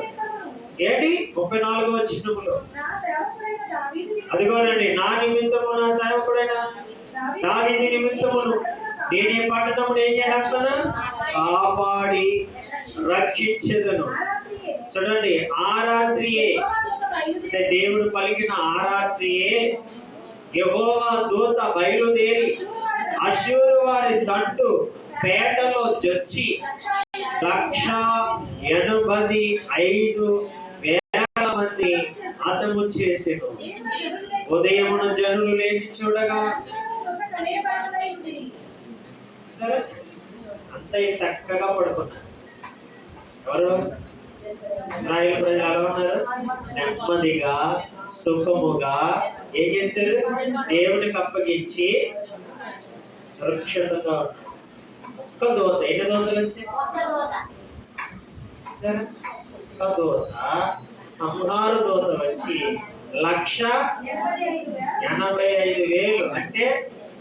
ఏంటి 34వ వచనములో, అదిగోనండి, నా నిమిత్తము నా సేవకుడైన దావీదు నిమిత్తమును నేనే పట్టణమును ఏం చేస్తాను? కాపాడి రక్షించెదను. చూడండి, ఆ రాత్రియే, దేవుడు పలికిన ఆ రాత్రియే యెహోవా దూత బయలుదేరి అష్షూరు వారి దంటు పేటలో జొచ్చి 185,000 మంది హతము చేసెను. ఉదయమున జనులు లేచి చూడగా సరే అంత చక్కగా పడుకున్నారు. ఎవరు? ఇశ్రాయేలు ప్రజలు ఎలా ఉన్నారు? నెమ్మదిగా, సుఖముగా ఏం చేశారు? దేవుడికి అప్పగించి సురక్షితంగా ఉన్నారు. ఒక్క దూత, ఎన్ని దూతలు వచ్చాయి? ఒక్క దూత, సంహార దూత వచ్చి 185,000 అంటే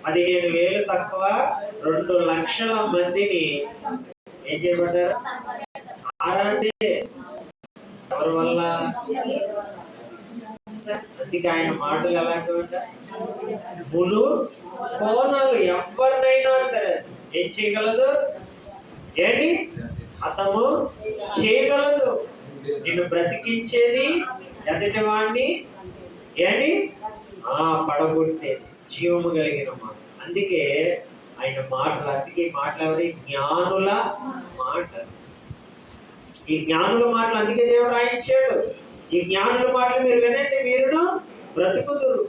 15,000 తక్కువ 2 లక్షల మందిని ఏం చేయబడ్డారు? ఆరాటే. ఎవరి వల్ల? అందుకే ఆయన మాటలు ఎలాంటివంట? ములు కోణాలు ఎవరినైనా సరే ఏం చేయగలదు? ఏంటి? హతము చేయగలదు. నిన్ను బ్రతికించేది ఎదుటి వాడిని ఏంటి? పడగొట్టే జీవము కలిగిన మాట. అందుకే ఆయన మాటలు, అందుకే మాటలు జ్ఞానుల మాటలు. ఈ జ్ఞానుల మాటలు అందుకే దేవుడు రాయించాడు. ఈ జ్ఞానుల మాటలు మీరు వినండి, మీరును బ్రతుకుదురు.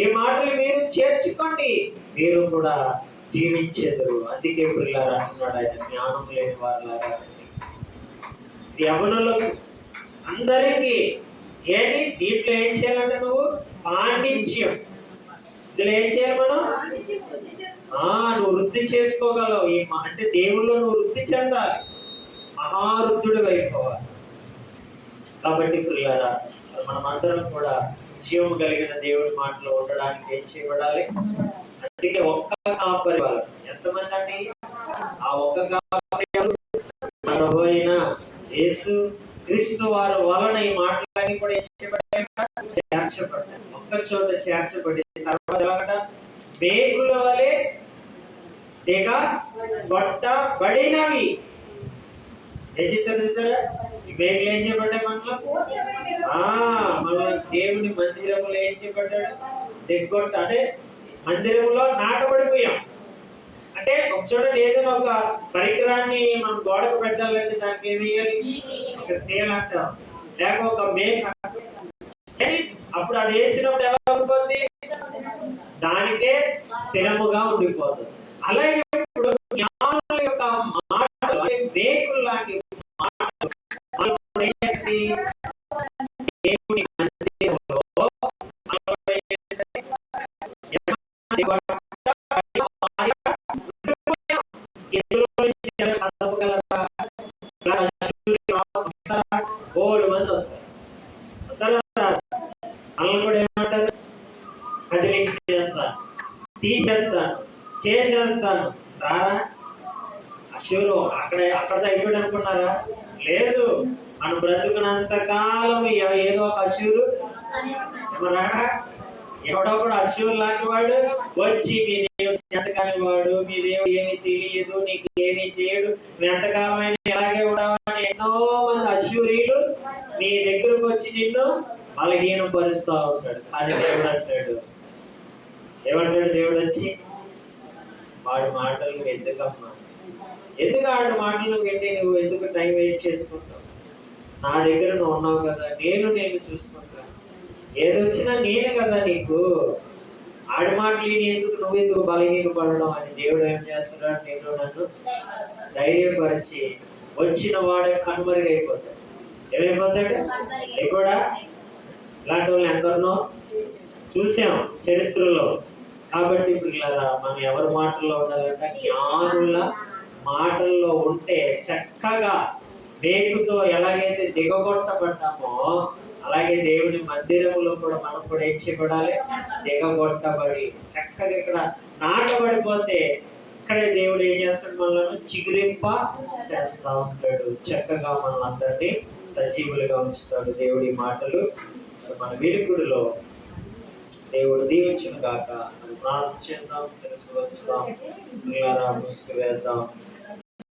ఈ మాటలు మీరు చేర్చుకోండి, మీరు కూడా జీవించేదురు. అందుకే ప్రియులారా అంటున్నాడు ఆయన, జ్ఞానం లేని వారిలాగా. యవనులకు అందరికీ ఏంటి? దీంట్లో ఏం చేయాలంటే నువ్వు పాండిత్యం. ఇందులో ఏం చేయాలి మనం? నువ్వు వృద్ధి చేసుకోగలవు. అంటే దేవుళ్ళు నువ్వు వృద్ధి చెందాలి, మహావృద్ధుడు అయిపోవాలి. కాబట్టి ప్రియులారా మనం అందరం కూడా జీవము కలిగిన దేవుడి మాటలో ఉండడానికి ఏం చేయబడాలి? అందుకే ఒక్క కాపరి వాళ్ళు ఎంతమంది అండి? ఆ ఒక్క కాపరి ప్రభు అయిన యేసు క్రీస్తు వారి వలన ఈ మాటలన్నీ కూడా ఏం చేయబడ్డాయి? చేర్చబడ్డాయి. ఒక్క చోట చేర్చబడి తర్వాత మేకుల వలె దిగగొట్టబడినవి. ఏం చేశారు చూసారా? ఈ మేకులు ఏం చేయబడ్డాయి? మన దేవుని మందిరములో ఏం చేయబడ్డాడు? దిగ్గొట్ట అంటే మందిరంలో నాటబడిపోయాం. అంటే ఒక చోట ఏదైనా ఒక పరికరాన్ని మనం గోడకు పెట్టాలంటే దానికి ఏమి వేయాలి? ఒక సేల్ అంటాం, లేక ఒక మేక. అప్పుడు అది వేసినప్పుడు ఎలా ఉంటుంది? దానికే స్థిరముగా ఉండిపోతుంది. అలాగే ఇప్పుడు జ్ఞానుల యొక్క మాటలు మేకులు లాంటి మాటలు దేవుని మందిరములో తీసేస్తాను, చేసేస్తాను రారా. అశూరు అక్కడ అయిపోయాడు అనుకున్నారా? లేదు, మన బ్రతుకున్నంత కాలం ఏదో ఒక అశూరు రాడా. ఎవడో కూడా అశూరు లాంటి వాడు వచ్చి మీ దేవుడు ఎంతకాలం వాడు, మీ దేవుడు ఏమీ తెలియదు, నీకు ఏమీ చేయడు, నువ్వు ఎంతకాలం అయినా ఇలాగే ఉండవని ఎన్నో మంది అశూరీలు నీ దగ్గరకు వచ్చి నిన్ను బలహీనం పరుస్తూ ఉంటాడు. అని దేవుడు అంటాడు. ఏమంటాడు దేవుడు వచ్చి? వాడి మాటలు ఎందుకమ్మా, ఎందుకు ఆడి మాటలు వింటే నువ్వు ఎందుకు టైం వేస్ట్ చేసుకుంటావు? నా దగ్గర నువ్వు ఉన్నావు కదా, నేను చూసుకుంటాను, ఏదొచ్చినా నేనే కదా నీకు. ఆడి మాటలు నువ్వు ఎందుకు బలహీన పడడం అని దేవుడు ఏం చేస్తున్నాడు? నేను నన్ను ధైర్యపరిచి వచ్చిన వాడే కనుమరుగైపోతాడు. ఏమైపోతాడు? కూడా ఇలాంటి వాళ్ళు ఎందరినో చూసాం చరిత్రలో. కాబట్టి పిల్లరా, మనం ఎవరి మాటల్లో ఉండాలంటే జ్ఞానుల మాటల్లో ఉంటే చక్కగా మేకుతో ఎలాగైతే దిగగొట్టబడ్డామో అలాగే దేవుని మందిరములో కూడా మనం కూడా ఏం చేయబడాలి? దిగగొట్టబడి చక్కగా ఇక్కడ నాటబడిపోతే ఇక్కడే దేవుడు ఏం చేస్తాడు? మనల్ని చిగురింప చేస్తా ఉంటాడు. చక్కగా మనల్ని సజీవులుగా ఉంచుతాడు. దేవుడి మాటలు మన వినికుడిలో దేవుడు దీవించును గాక. ప్రార్థన చేద్దాం, శిరస్సు వంచుదాం, ముసుగు వేద్దాం.